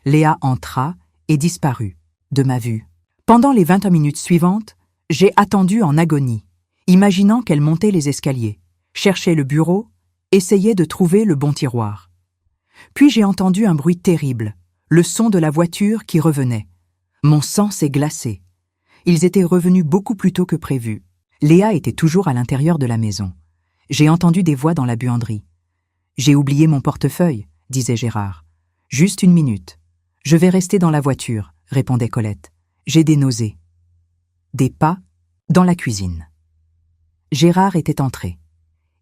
Léa entra et disparut de ma vue. Pendant les 20 minutes suivantes, j'ai attendu en agonie, imaginant qu'elle montait les escaliers, cherchait le bureau, essayait de trouver le bon tiroir. Puis j'ai entendu un bruit terrible, le son de la voiture qui revenait. Mon sang s'est glacé. Ils étaient revenus beaucoup plus tôt que prévu. Léa était toujours à l'intérieur de la maison. J'ai entendu des voix dans la buanderie. « J'ai oublié mon portefeuille », disait Gérard. « Juste 1 minute. Je vais rester dans la voiture », répondait Colette. « J'ai des nausées. » Des pas dans la cuisine. Gérard était entré.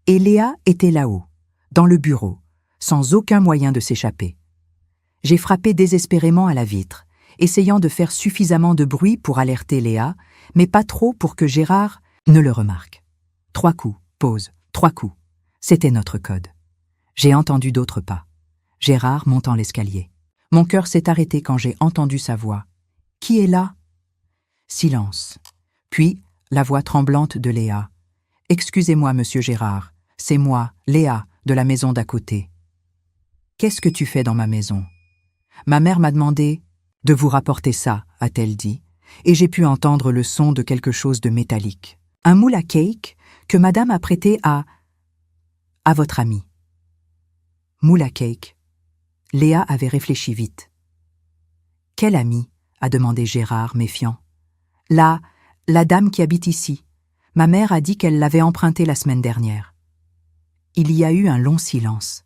Et Léa était là-haut, dans le bureau, sans aucun moyen de s'échapper. J'ai frappé désespérément à la vitre, essayant de faire suffisamment de bruit pour alerter Léa, mais pas trop pour que Gérard ne le remarque. 3 coups, pause, 3 coups. C'était notre code. J'ai entendu d'autres pas. Gérard montant l'escalier. Mon cœur s'est arrêté quand j'ai entendu sa voix. « Qui est là ?» Silence. Puis, la voix tremblante de Léa. « Excusez-moi, monsieur Gérard, c'est moi, Léa, de la maison d'à côté. »« Qu'est-ce que tu fais dans ma maison ?» Ma mère m'a demandé « De vous rapporter ça », a-t-elle dit, et j'ai pu entendre le son de quelque chose de métallique. Un moule à cake que madame a prêté à votre ami. Moule à cake. Léa avait réfléchi vite. Quel ami? A demandé Gérard, méfiant. La dame qui habite ici. Ma mère a dit qu'elle l'avait empruntée la semaine dernière. Il y a eu un long silence.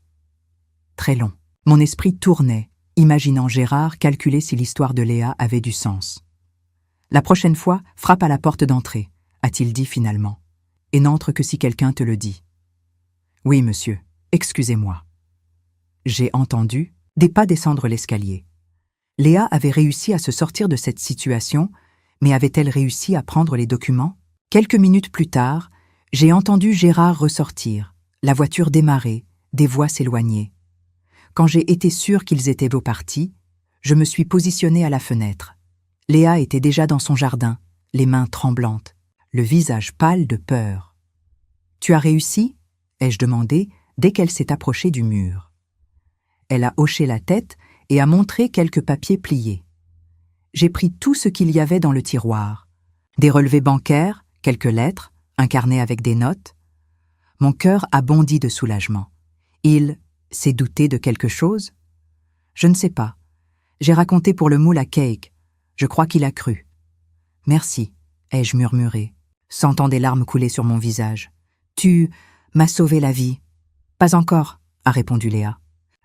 Très long. Mon esprit tournait, imaginant Gérard calculer si l'histoire de Léa avait du sens. La prochaine fois, frappe à la porte d'entrée, a-t-il dit finalement, et n'entre que si quelqu'un te le dit. Oui, monsieur, excusez-moi. J'ai entendu des pas descendre l'escalier. Léa avait réussi à se sortir de cette situation, mais avait-elle réussi à prendre les documents? Quelques minutes plus tard, j'ai entendu Gérard ressortir, la voiture démarrer, des voix s'éloigner. Quand j'ai été sûre qu'ils étaient beaux partis, je me suis positionnée à la fenêtre. Léa était déjà dans son jardin, les mains tremblantes, le visage pâle de peur. « Tu as réussi ?» ai-je demandé dès qu'elle s'est approchée du mur. Elle a hoché la tête et a montré quelques papiers pliés. J'ai pris tout ce qu'il y avait dans le tiroir. Des relevés bancaires, quelques lettres, un carnet avec des notes. Mon cœur a bondi de soulagement. Il s'est douté de quelque chose? Je ne sais pas. J'ai raconté pour le moule à cake. Je crois qu'il a cru. Merci, ai-je murmuré, sentant des larmes couler sur mon visage. Tu m'as sauvé la vie. Pas encore, a répondu Léa.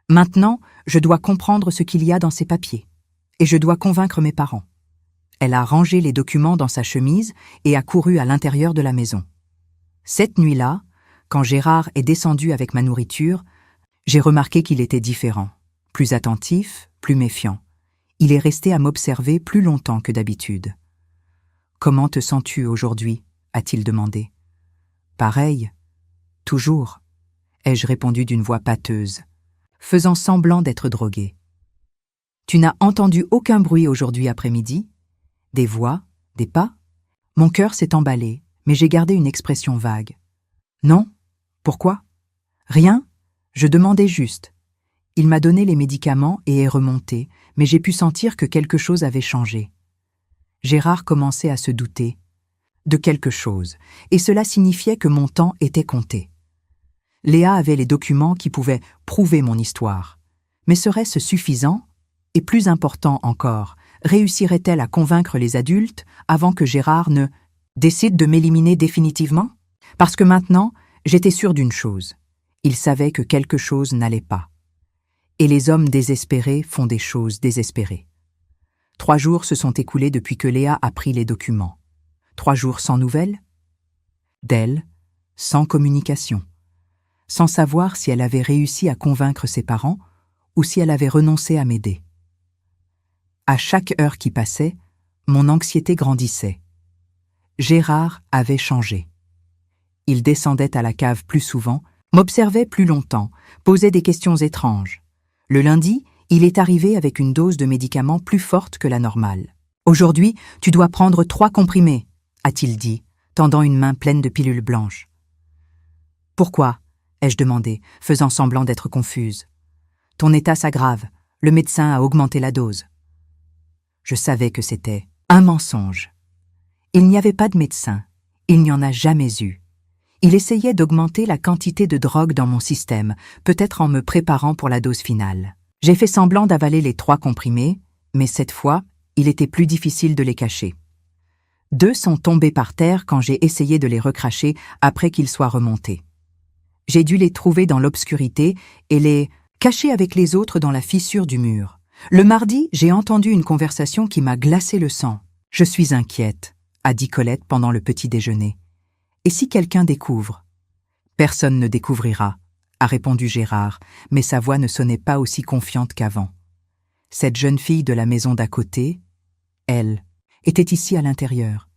Maintenant, je dois comprendre ce qu'il y a dans ces papiers. Et je dois convaincre mes parents. Elle a rangé les documents dans sa chemise et a couru à l'intérieur de la maison. Cette nuit-là, quand Gérard est descendu avec ma nourriture, j'ai remarqué qu'il était différent, plus attentif, plus méfiant. Il est resté à m'observer plus longtemps que d'habitude. « Comment te sens-tu aujourd'hui » a-t-il demandé. « Pareil. Toujours » ai-je répondu d'une voix pâteuse, faisant semblant d'être droguée. « Tu n'as entendu aucun bruit aujourd'hui après-midi? Des voix? Des pas ?» Mon cœur s'est emballé, mais j'ai gardé une expression vague. « Non? Pourquoi? Rien? Je demandais juste. » Il m'a donné les médicaments et est remonté, mais j'ai pu sentir que quelque chose avait changé. Gérard commençait à se douter de quelque chose, et cela signifiait que mon temps était compté. Léa avait les documents qui pouvaient prouver mon histoire. Mais serait-ce suffisant? Et plus important encore, réussirait-elle à convaincre les adultes avant que Gérard ne décide de m'éliminer définitivement? Parce que maintenant, j'étais sûre d'une chose. Il savait que quelque chose n'allait pas. Et les hommes désespérés font des choses désespérées. 3 jours se sont écoulés depuis que Léa a pris les documents. 3 jours sans nouvelles? D'elle, sans communication. Sans savoir si elle avait réussi à convaincre ses parents ou si elle avait renoncé à m'aider. À chaque heure qui passait, mon anxiété grandissait. Gérard avait changé. Il descendait à la cave plus souvent, m'observait plus longtemps, posait des questions étranges. Le lundi, il est arrivé avec une dose de médicaments plus forte que la normale. « Aujourd'hui, tu dois prendre 3 comprimés, » a-t-il dit, tendant une main pleine de pilules blanches. « Pourquoi ?» ai-je demandé, faisant semblant d'être confuse. « Ton état s'aggrave. Le médecin a augmenté la dose. » Je savais que c'était un mensonge. Il n'y avait pas de médecin. Il n'y en a jamais eu. Il essayait d'augmenter la quantité de drogue dans mon système, peut-être en me préparant pour la dose finale. J'ai fait semblant d'avaler les 3 comprimés, mais cette fois, il était plus difficile de les cacher. 2 sont tombés par terre quand j'ai essayé de les recracher après qu'ils soient remontés. J'ai dû les trouver dans l'obscurité et les cacher avec les autres dans la fissure du mur. Le mardi, j'ai entendu une conversation qui m'a glacé le sang. « Je suis inquiète », a dit Colette pendant le petit déjeuner. « Et si quelqu'un découvre ?»« Personne ne découvrira », a répondu Gérard, mais sa voix ne sonnait pas aussi confiante qu'avant. Cette jeune fille de la maison d'à côté, elle, était ici à l'intérieur.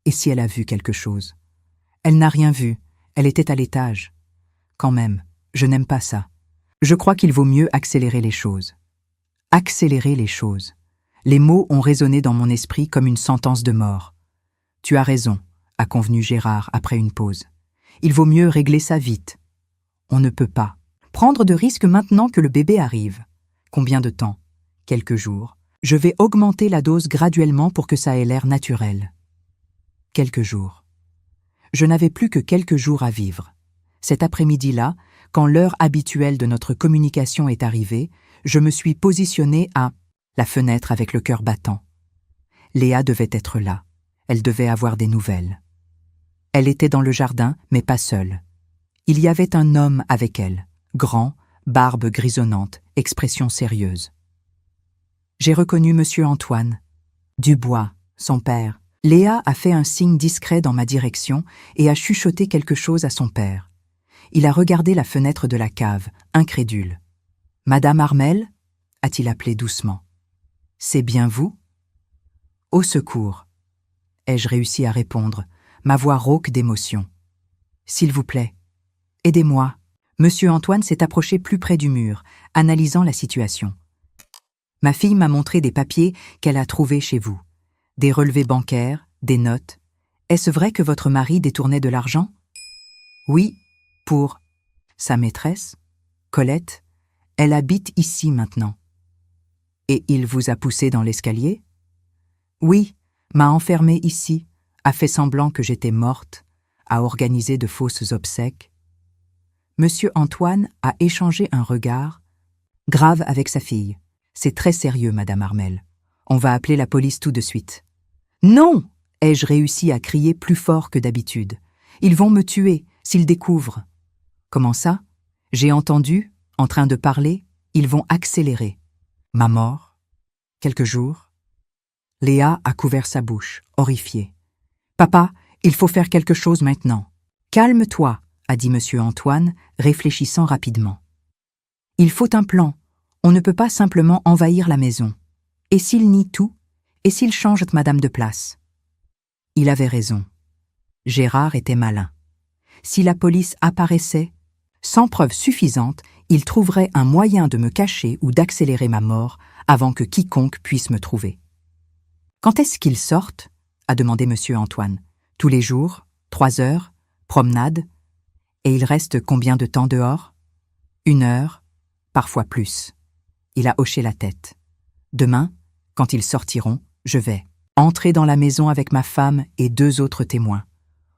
Et si elle a vu quelque chose? Elle n'a rien vu, elle était à l'étage. Quand même, je n'aime pas ça. Je crois qu'il vaut mieux accélérer les choses. Accélérer les choses. Les mots ont résonné dans mon esprit comme une sentence de mort. « Tu as raison », a convenu Gérard après une pause. « Il vaut mieux régler ça vite. On ne peut pas prendre de risques maintenant que le bébé arrive. Combien de temps? Quelques jours. Je vais augmenter la dose graduellement pour que ça ait l'air naturel. Quelques jours. Je n'avais plus que quelques jours à vivre. Cet après-midi-là, quand l'heure habituelle de notre communication est arrivée, je me suis positionnée à la fenêtre avec le cœur battant. Léa devait être là. Elle devait avoir des nouvelles. Elle était dans le jardin, mais pas seule. Il y avait un homme avec elle, grand, barbe grisonnante, expression sérieuse. J'ai reconnu Monsieur Antoine. Dubois, son père. Léa a fait un signe discret dans ma direction et a chuchoté quelque chose à son père. Il a regardé la fenêtre de la cave, incrédule. « Madame Armel » a-t-il appelé doucement. « C'est bien vous » ? « Au secours » ai-je réussi à répondre, ma voix rauque d'émotion. « S'il vous plaît, aidez-moi. » Monsieur Antoine s'est approché plus près du mur, analysant la situation. « Ma fille m'a montré des papiers qu'elle a trouvés chez vous. Des relevés bancaires, des notes. Est-ce vrai que votre mari détournait de l'argent ? » ?»« Oui, pour sa maîtresse, Colette. Elle habite ici maintenant. »« Et il vous a poussé dans l'escalier ? » ?»« Oui, m'a enfermée ici, a fait semblant que j'étais morte, a organisé de fausses obsèques. » Monsieur Antoine a échangé un regard grave avec sa fille. « C'est très sérieux, Madame Armel. On va appeler la police tout de suite. »« Non !» ai-je réussi à crier plus fort que d'habitude. « Ils vont me tuer s'ils découvrent. »« Comment ça ? J'ai entendu, en train de parler, ils vont accélérer. »« Ma mort ? Quelques jours ?» Léa a couvert sa bouche, horrifiée. « Papa, il faut faire quelque chose maintenant. »« Calme-toi, » a dit Monsieur Antoine, réfléchissant rapidement. « Il faut un plan. On ne peut pas simplement envahir la maison. Et s'il nie tout ? Et s'il change Madame de place ?» Il avait raison. Gérard était malin. Si la police apparaissait, sans preuve suffisante, il trouverait un moyen de me cacher ou d'accélérer ma mort avant que quiconque puisse me trouver. « Quand est-ce qu'ils sortent ?» a demandé Monsieur Antoine. « Tous les jours, 3 heures, promenade. Et il reste combien de temps dehors ? 1 heure, parfois plus. » Il a hoché la tête. « Demain, quand ils sortiront, je vais entrer dans la maison avec ma femme et 2 autres témoins.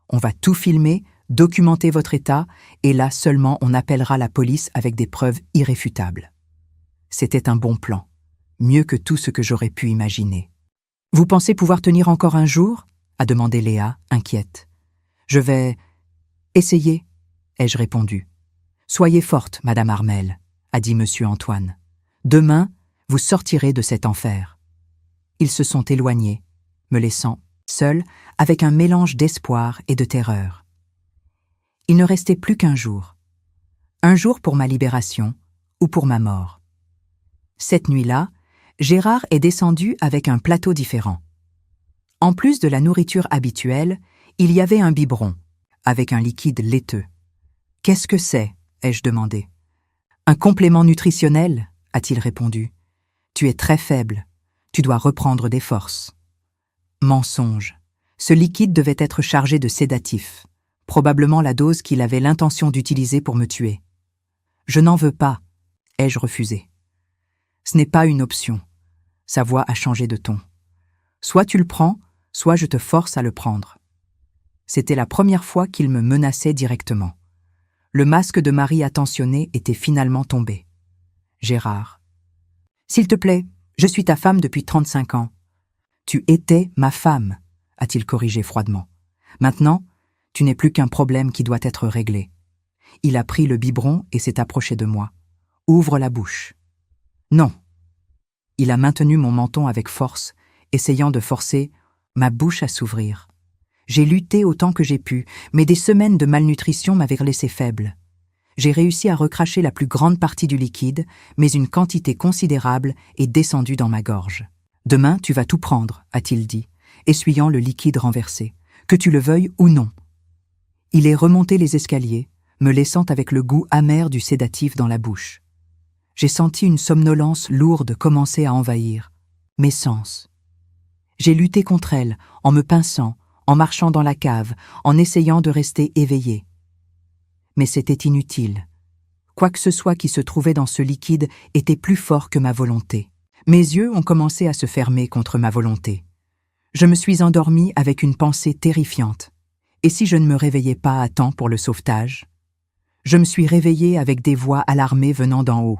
On va tout filmer, documenter votre état, et là seulement on appellera la police avec des preuves irréfutables. » C'était un bon plan, mieux que tout ce que j'aurais pu imaginer. « Vous pensez pouvoir tenir encore un jour ?» a demandé Léa, inquiète. « Je vais essayer, » ai-je répondu. « Soyez forte, Madame Armel, » a dit Monsieur Antoine. « Demain, vous sortirez de cet enfer. » Ils se sont éloignés, me laissant seule avec un mélange d'espoir et de terreur. Il ne restait plus qu'1 jour. 1 jour pour ma libération ou pour ma mort. Cette nuit-là, Gérard est descendu avec un plateau différent. En plus de la nourriture habituelle, il y avait un biberon, avec un liquide laiteux. « Qu'est-ce que c'est ?» ai-je demandé. « Un complément nutritionnel ?» a-t-il répondu. « Tu es très faible. Tu dois reprendre des forces. » Mensonge. Ce liquide devait être chargé de sédatifs, probablement la dose qu'il avait l'intention d'utiliser pour me tuer. « Je n'en veux pas », ai-je refusé. « Ce n'est pas une option. » Sa voix a changé de ton. « Soit tu le prends, soit je te force à le prendre. » C'était la première fois qu'il me menaçait directement. Le masque de mari attentionné était finalement tombé. Gérard. « S'il te plaît, je suis ta femme depuis 35 ans. »« Tu étais ma femme, » a-t-il corrigé froidement. « Maintenant, tu n'es plus qu'un problème qui doit être réglé. » Il a pris le biberon et s'est approché de moi. « Ouvre la bouche. »« Non. » Il a maintenu mon menton avec force, essayant de forcer ma bouche à s'ouvrir. J'ai lutté autant que j'ai pu, mais des semaines de malnutrition m'avaient laissé faible. J'ai réussi à recracher la plus grande partie du liquide, mais une quantité considérable est descendue dans ma gorge. « Demain, tu vas tout prendre, » a-t-il dit, essuyant le liquide renversé, « que tu le veuilles ou non. » Il est remonté les escaliers, me laissant avec le goût amer du sédatif dans la bouche. J'ai senti une somnolence lourde commencer à envahir mes sens. J'ai lutté contre elle, en me pinçant, en marchant dans la cave, en essayant de rester éveillé. Mais c'était inutile. Quoi que ce soit qui se trouvait dans ce liquide était plus fort que ma volonté. Mes yeux ont commencé à se fermer contre ma volonté. Je me suis endormie avec une pensée terrifiante. Et si je ne me réveillais pas à temps pour le sauvetage? Je me suis réveillée avec des voix alarmées venant d'en haut.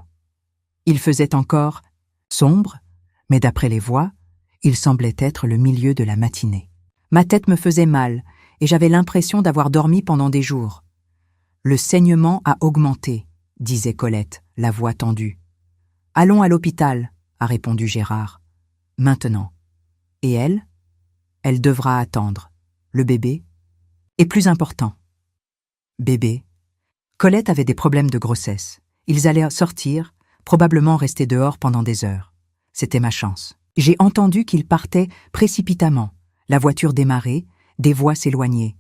Il faisait encore sombre, mais d'après les voix, il semblait être le milieu de la matinée. Ma tête me faisait mal, et j'avais l'impression d'avoir dormi pendant des jours. Le saignement a augmenté, disait Colette, la voix tendue. Allons à l'hôpital, a répondu Gérard. Maintenant. Et elle? Elle devra attendre. Le bébé? Et plus important. Bébé. Colette avait des problèmes de grossesse. Ils allaient sortir, probablement rester dehors pendant des heures. C'était ma chance. J'ai entendu qu'ils partaient précipitamment. La voiture démarrait, des voix s'éloignaient.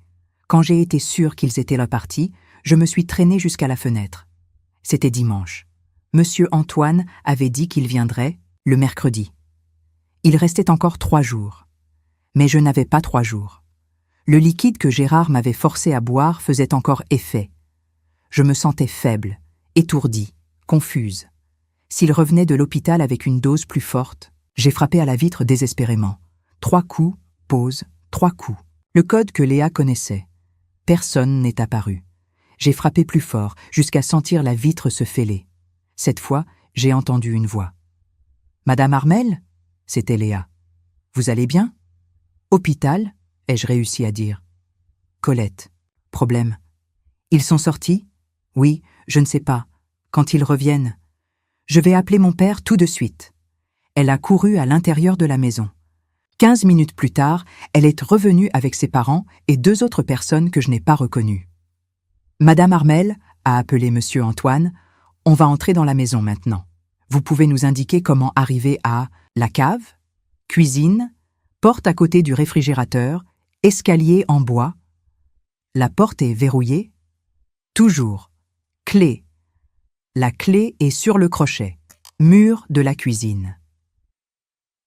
Quand j'ai été sûre qu'ils étaient repartis, je me suis traînée jusqu'à la fenêtre. C'était dimanche. Monsieur Antoine avait dit qu'il viendrait le mercredi. Il restait encore 3 jours. Mais je n'avais pas 3 jours. Le liquide que Gérard m'avait forcé à boire faisait encore effet. Je me sentais faible, étourdie, confuse. S'il revenait de l'hôpital avec une dose plus forte, j'ai frappé à la vitre désespérément. 3 coups, pause, 3 coups. Le code que Léa connaissait. Personne n'est apparu. J'ai frappé plus fort, jusqu'à sentir la vitre se fêler. Cette fois, j'ai entendu une voix. « Madame Armel ?» C'était Léa. « Vous allez bien ?»« Hôpital ?» ai-je réussi à dire. « Colette. Problème. »« Ils sont sortis ?»« Oui, je ne sais pas. Quand ils reviennent. »« Je vais appeler mon père tout de suite. » Elle a couru à l'intérieur de la maison. 15 minutes plus tard, elle est revenue avec ses parents et 2 autres personnes que je n'ai pas reconnues. « Madame Armel, » a appelé Monsieur Antoine, « on va entrer dans la maison maintenant. Vous pouvez nous indiquer comment arriver à la cave, cuisine, porte à côté du réfrigérateur, escalier en bois. La porte est verrouillée? Toujours. Clé. La clé est sur le crochet. Mur de la cuisine.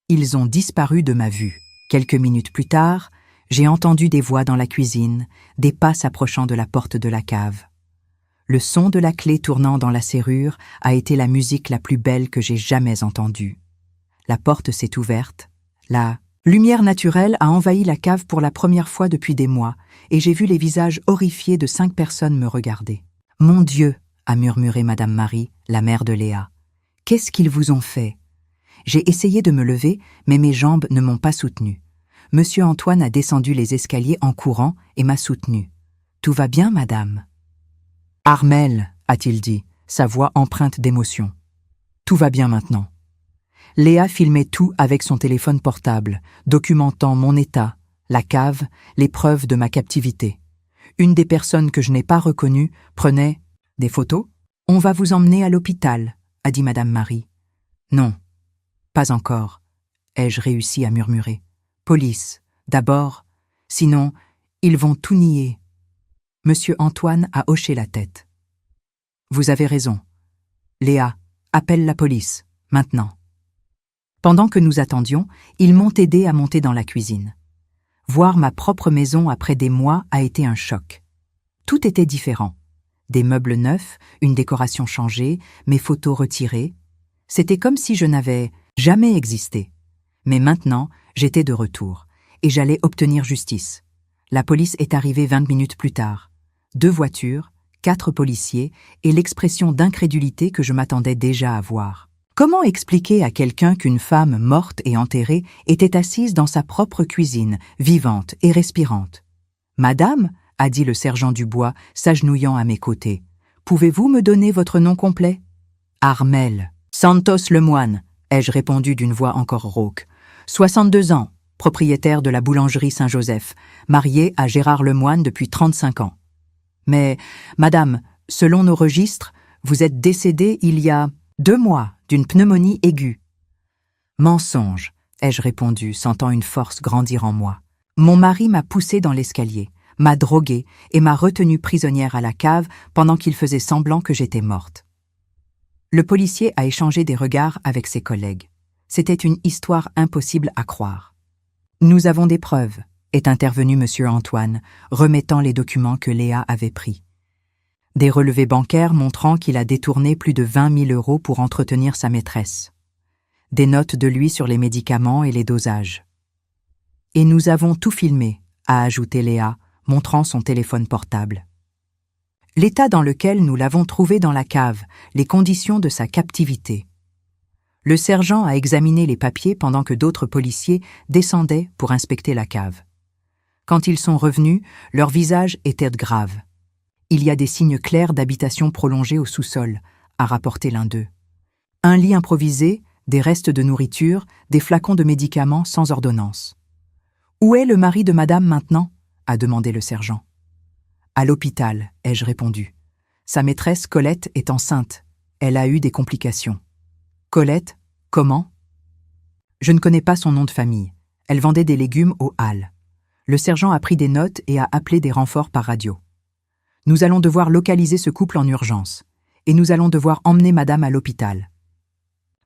Ils ont disparu de ma vue. Quelques minutes plus tard, j'ai entendu des voix dans la cuisine, des pas s'approchant de la porte de la cave. Le son de la clé tournant dans la serrure a été la musique la plus belle que j'ai jamais entendue. La porte s'est ouverte. La lumière naturelle a envahi la cave pour la première fois depuis des mois, et j'ai vu les visages horrifiés de 5 personnes me regarder. « Mon Dieu !» a murmuré Madame Marie, la mère de Léa. « Qu'est-ce qu'ils vous ont fait ?» J'ai essayé de me lever, mais mes jambes ne m'ont pas soutenue. Monsieur Antoine a descendu les escaliers en courant et m'a soutenue. « Tout va bien, madame ?»« Armel, » a-t-il dit, sa voix empreinte d'émotion. « Tout va bien maintenant. » Léa filmait tout avec son téléphone portable, documentant mon état, la cave, les preuves de ma captivité. Une des personnes que je n'ai pas reconnues prenait des photos. « On va vous emmener à l'hôpital, » a dit Madame Marie. « Non. » Pas encore, ai-je réussi à murmurer. Police, d'abord, sinon, ils vont tout nier. Monsieur Antoine a hoché la tête. Vous avez raison. Léa, appelle la police, maintenant. Pendant que nous attendions, ils m'ont aidé à monter dans la cuisine. Voir ma propre maison après des mois a été un choc. Tout était différent. Des meubles neufs, une décoration changée, mes photos retirées. C'était comme si je n'avais jamais existé. Mais maintenant, j'étais de retour, et j'allais obtenir justice. La police est arrivée 20 minutes plus tard. 2 voitures, 4 policiers, et l'expression d'incrédulité que je m'attendais déjà à voir. Comment expliquer à quelqu'un qu'une femme morte et enterrée était assise dans sa propre cuisine, vivante et respirante? « Madame, » a dit le sergent Dubois, s'agenouillant à mes côtés, « pouvez-vous me donner votre nom complet ?»« Armel Santos Lemoine, » ai-je répondu d'une voix encore rauque. 62 ans, propriétaire de la boulangerie Saint-Joseph, marié à Gérard Lemoine depuis 35 ans. Mais, madame, selon nos registres, vous êtes décédée il y a 2 mois d'une pneumonie aiguë. Mensonge, ai-je répondu, sentant une force grandir en moi. Mon mari m'a poussée dans l'escalier, m'a droguée et m'a retenue prisonnière à la cave pendant qu'il faisait semblant que j'étais morte. Le policier a échangé des regards avec ses collègues. C'était une histoire impossible à croire. « Nous avons des preuves », est intervenu Monsieur Antoine, remettant les documents que Léa avait pris. Des relevés bancaires montrant qu'il a détourné plus de 20 000 € pour entretenir sa maîtresse. Des notes de lui sur les médicaments et les dosages. « Et nous avons tout filmé », a ajouté Léa, montrant son téléphone portable. L'état dans lequel nous l'avons trouvé dans la cave, les conditions de sa captivité. Le sergent a examiné les papiers pendant que d'autres policiers descendaient pour inspecter la cave. Quand ils sont revenus, leurs visages étaient graves. Il y a des signes clairs d'habitation prolongée au sous-sol, a rapporté l'un d'eux. Un lit improvisé, des restes de nourriture, des flacons de médicaments sans ordonnance. « Où est le mari de madame maintenant » a demandé le sergent. « À l'hôpital » ai-je répondu. « Sa maîtresse, Colette, est enceinte. Elle a eu des complications. » « Colette, comment ?» Je ne connais pas son nom de famille. Elle vendait des légumes aux halles. Le sergent a pris des notes et a appelé des renforts par radio. Nous allons devoir localiser ce couple en urgence. Et nous allons devoir emmener madame à l'hôpital.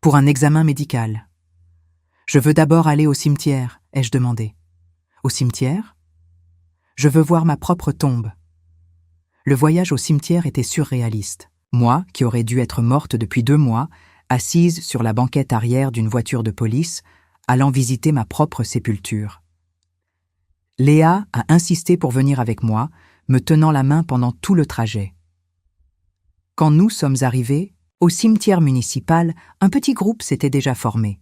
Pour un examen médical. Je veux d'abord aller au cimetière, ai-je demandé. Au cimetière ? Je veux voir ma propre tombe. Le voyage au cimetière était surréaliste. Moi, qui aurais dû être morte depuis 2 mois, assise sur la banquette arrière d'une voiture de police, allant visiter ma propre sépulture. Léa a insisté pour venir avec moi, me tenant la main pendant tout le trajet. Quand nous sommes arrivés, au cimetière municipal, un petit groupe s'était déjà formé.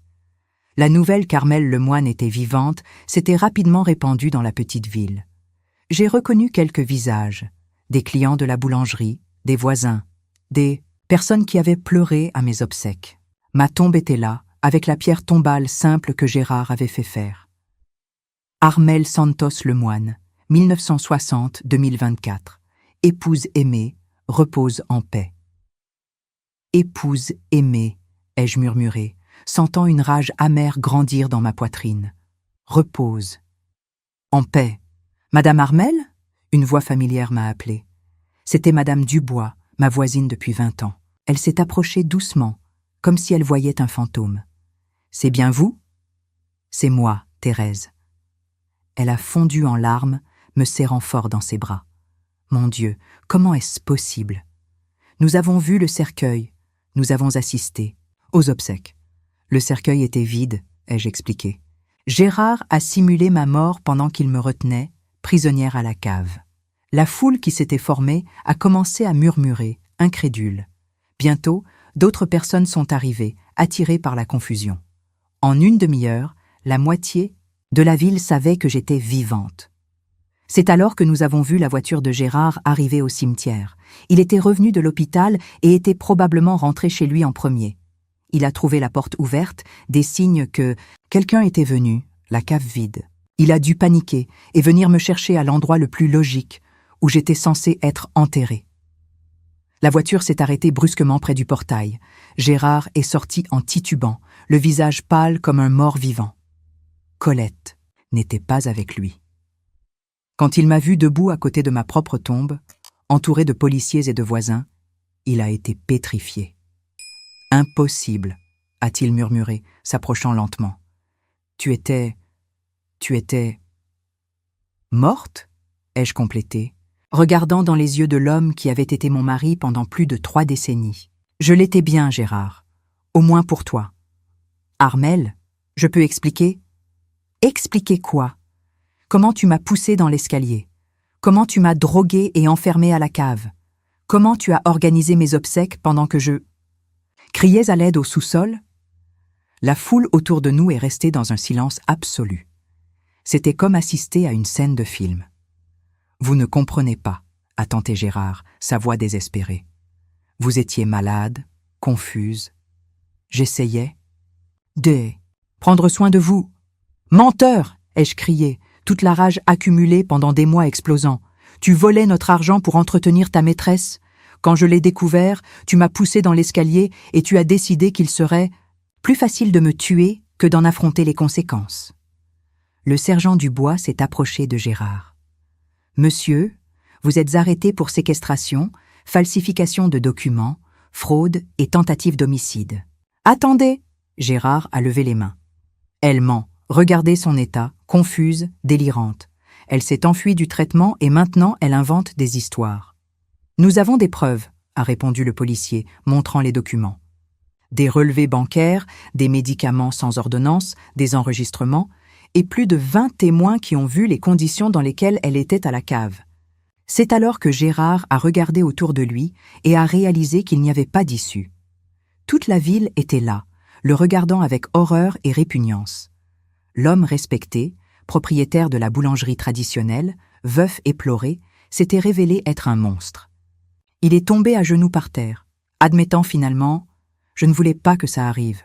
La nouvelle Carmel Lemoine était vivante, s'était rapidement répandue dans la petite ville. J'ai reconnu quelques visages, des clients de la boulangerie, des voisins, des personnes qui avaient pleuré à mes obsèques. Ma tombe était là, avec la pierre tombale simple que Gérard avait fait faire. Armelle Santos Lemoine, 1960-2024. Épouse aimée, repose en paix. Épouse aimée, ai-je murmuré, sentant une rage amère grandir dans ma poitrine. Repose. En paix. Madame Armelle ? Une voix familière m'a appelé. C'était Madame Dubois, ma voisine depuis 20 ans. Elle s'est approchée doucement, comme si elle voyait un fantôme. « C'est bien vous ?»« C'est moi, Thérèse. » Elle a fondu en larmes, me serrant fort dans ses bras. Mon Dieu, comment est-ce possible ? Nous avons vu le cercueil, nous avons assisté aux obsèques. Le cercueil était vide, ai-je expliqué. Gérard a simulé ma mort pendant qu'il me retenait, prisonnière à la cave. La foule qui s'était formée a commencé à murmurer, incrédule. Bientôt, d'autres personnes sont arrivées, attirées par la confusion. En une demi-heure, la moitié de la ville savait que j'étais vivante. C'est alors que nous avons vu la voiture de Gérard arriver au cimetière. Il était revenu de l'hôpital et était probablement rentré chez lui en premier. Il a trouvé la porte ouverte, des signes que quelqu'un était venu, la cave vide. Il a dû paniquer et venir me chercher à l'endroit le plus logique, où j'étais censée être enterrée. La voiture s'est arrêtée brusquement près du portail. Gérard est sorti en titubant, le visage pâle comme un mort vivant. Colette n'était pas avec lui. Quand il m'a vu debout à côté de ma propre tombe, entouré de policiers et de voisins, il a été pétrifié. « Impossible », a-t-il murmuré, s'approchant lentement. « Tu étais... morte ?» ai-je complété, regardant dans les yeux de l'homme qui avait été mon mari pendant plus de 3 décennies. « Je l'étais bien, Gérard. Au moins pour toi. »« Armelle, je peux expliquer ?»« Expliquer quoi ? Comment tu m'as poussé dans l'escalier ? Comment tu m'as drogué et enfermé à la cave ? Comment tu as organisé mes obsèques pendant que je... criais à l'aide au sous-sol ? » La foule autour de nous est restée dans un silence absolu. C'était comme assister à une scène de film. « Vous ne comprenez pas, » a tenté Gérard, sa voix désespérée. « Vous étiez malade, confuse. J'essayais de prendre soin de vous. »« Menteur !» ai-je crié, toute la rage accumulée pendant des mois explosant. « Tu volais notre argent pour entretenir ta maîtresse. Quand je l'ai découvert, tu m'as poussé dans l'escalier et tu as décidé qu'il serait plus facile de me tuer que d'en affronter les conséquences. » Le sergent Dubois s'est approché de Gérard. « Monsieur, vous êtes arrêté pour séquestration, falsification de documents, fraude et tentative d'homicide. »« Attendez !» Gérard a levé les mains. Elle ment. Regardez son état, confuse, délirante. Elle s'est enfuie du traitement et maintenant elle invente des histoires. « Nous avons des preuves, » a répondu le policier, montrant les documents. Des relevés bancaires, des médicaments sans ordonnance, des enregistrements, et plus de 20 témoins qui ont vu les conditions dans lesquelles elle était à la cave. C'est alors que Gérard a regardé autour de lui et a réalisé qu'il n'y avait pas d'issue. Toute la ville était là, le regardant avec horreur et répugnance. L'homme respecté, propriétaire de la boulangerie traditionnelle, veuf éploré, s'était révélé être un monstre. Il est tombé à genoux par terre, admettant finalement « Je ne voulais pas que ça arrive.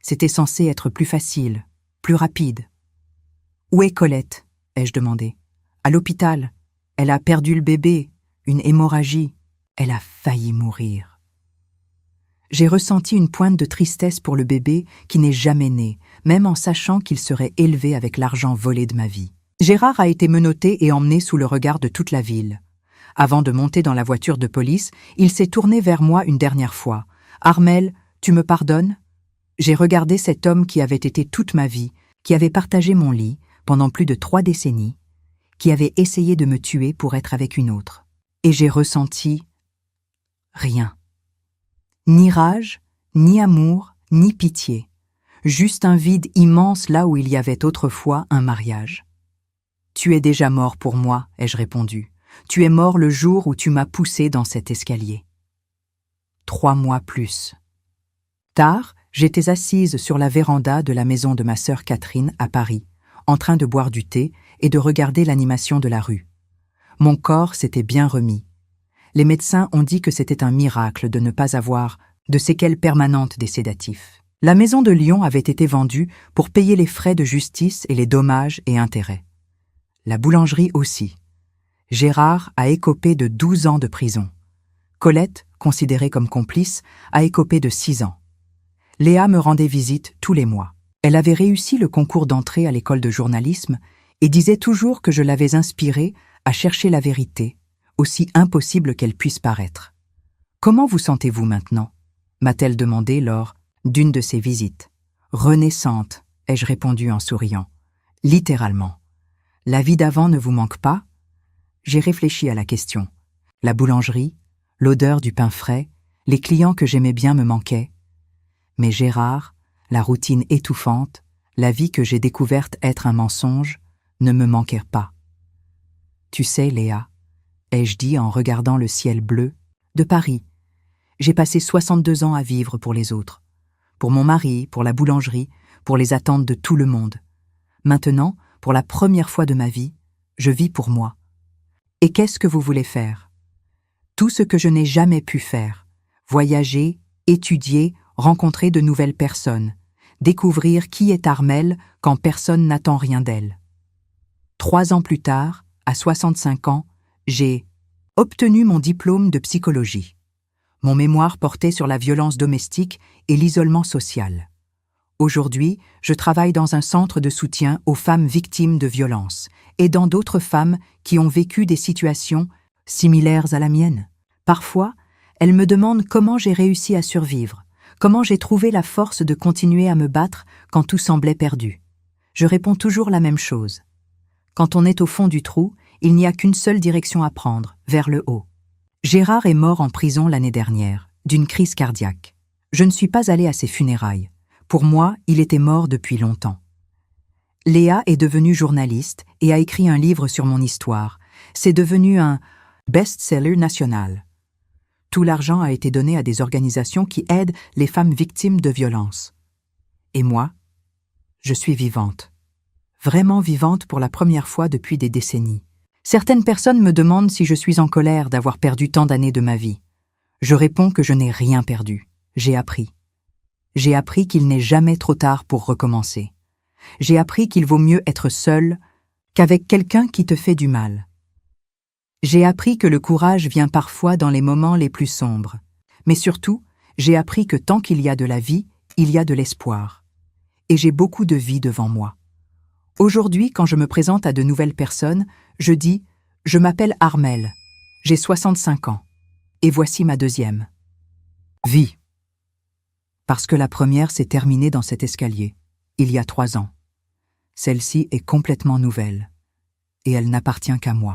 C'était censé être plus facile, plus rapide. » « Où est Colette ?» ai-je demandé. « À l'hôpital. Elle a perdu le bébé, une hémorragie. Elle a failli mourir. » J'ai ressenti une pointe de tristesse pour le bébé qui n'est jamais né, même en sachant qu'il serait élevé avec l'argent volé de ma vie. Gérard a été menotté et emmené sous le regard de toute la ville. Avant de monter dans la voiture de police, il s'est tourné vers moi une dernière fois. « Armelle, tu me pardonnes ?» J'ai regardé cet homme qui avait été toute ma vie, qui avait partagé mon lit pendant plus de 3 décennies, qui avait essayé de me tuer pour être avec une autre. Et j'ai ressenti rien. Ni rage, ni amour, ni pitié. Juste un vide immense là où il y avait autrefois un mariage. « Tu es déjà mort pour moi, » ai-je répondu. « Tu es mort le jour où tu m'as poussé dans cet escalier. » 3 mois plus. Tard, j'étais assise sur la véranda de la maison de ma sœur Catherine à Paris, en train de boire du thé et de regarder l'animation de la rue. Mon corps s'était bien remis. Les médecins ont dit que c'était un miracle de ne pas avoir de séquelles permanentes des sédatifs. La maison de Lyon avait été vendue pour payer les frais de justice et les dommages et intérêts. La boulangerie aussi. Gérard a écopé de 12 ans de prison. Colette, considérée comme complice, a écopé de 6 ans. Léa me rendait visite tous les mois. Elle avait réussi le concours d'entrée à l'école de journalisme et disait toujours que je l'avais inspirée à chercher la vérité, aussi impossible qu'elle puisse paraître. « Comment vous sentez-vous maintenant ?» m'a-t-elle demandé lors d'une de ses visites. « Renaissante », ai-je répondu en souriant. « Littéralement. La vie d'avant ne vous manque pas ?» J'ai réfléchi à la question. La boulangerie, l'odeur du pain frais, les clients que j'aimais bien me manquaient. Mais Gérard, la routine étouffante, la vie que j'ai découverte être un mensonge, ne me manquèrent pas. « Tu sais, Léa, » ai-je dit en regardant le ciel bleu, de Paris. J'ai passé 62 ans à vivre pour les autres. Pour mon mari, pour la boulangerie, pour les attentes de tout le monde. Maintenant, pour la première fois de ma vie, je vis pour moi. Et qu'est-ce que vous voulez faire? Tout ce que je n'ai jamais pu faire. Voyager, étudier, rencontrer de nouvelles personnes. Découvrir qui est Armelle quand personne n'attend rien d'elle. 3 ans plus tard, à 65 ans, j'ai obtenu mon diplôme de psychologie. Mon mémoire portait sur la violence domestique et l'isolement social. Aujourd'hui, je travaille dans un centre de soutien aux femmes victimes de violences, aidant d'autres femmes qui ont vécu des situations similaires à la mienne. Parfois, elles me demandent comment j'ai réussi à survivre, comment j'ai trouvé la force de continuer à me battre quand tout semblait perdu. Je réponds toujours la même chose. Quand on est au fond du trou, il n'y a qu'une seule direction à prendre, vers le haut. Gérard est mort en prison l'année dernière, d'une crise cardiaque. Je ne suis pas allée à ses funérailles. Pour moi, il était mort depuis longtemps. Léa est devenue journaliste et a écrit un livre sur mon histoire. C'est devenu un best-seller national. Tout l'argent a été donné à des organisations qui aident les femmes victimes de violences. Et moi, je suis vivante. Vraiment vivante pour la première fois depuis des décennies. Certaines personnes me demandent si je suis en colère d'avoir perdu tant d'années de ma vie. Je réponds que je n'ai rien perdu. J'ai appris. J'ai appris qu'il n'est jamais trop tard pour recommencer. J'ai appris qu'il vaut mieux être seul qu'avec quelqu'un qui te fait du mal. J'ai appris que le courage vient parfois dans les moments les plus sombres. Mais surtout, j'ai appris que tant qu'il y a de la vie, il y a de l'espoir. Et j'ai beaucoup de vie devant moi. Aujourd'hui, quand je me présente à de nouvelles personnes, je dis « Je m'appelle Armelle, j'ai 65 ans, et voici ma deuxième. » Vie. Parce que la première s'est terminée dans cet escalier, il y a 3 ans. Celle-ci est complètement nouvelle, et elle n'appartient qu'à moi.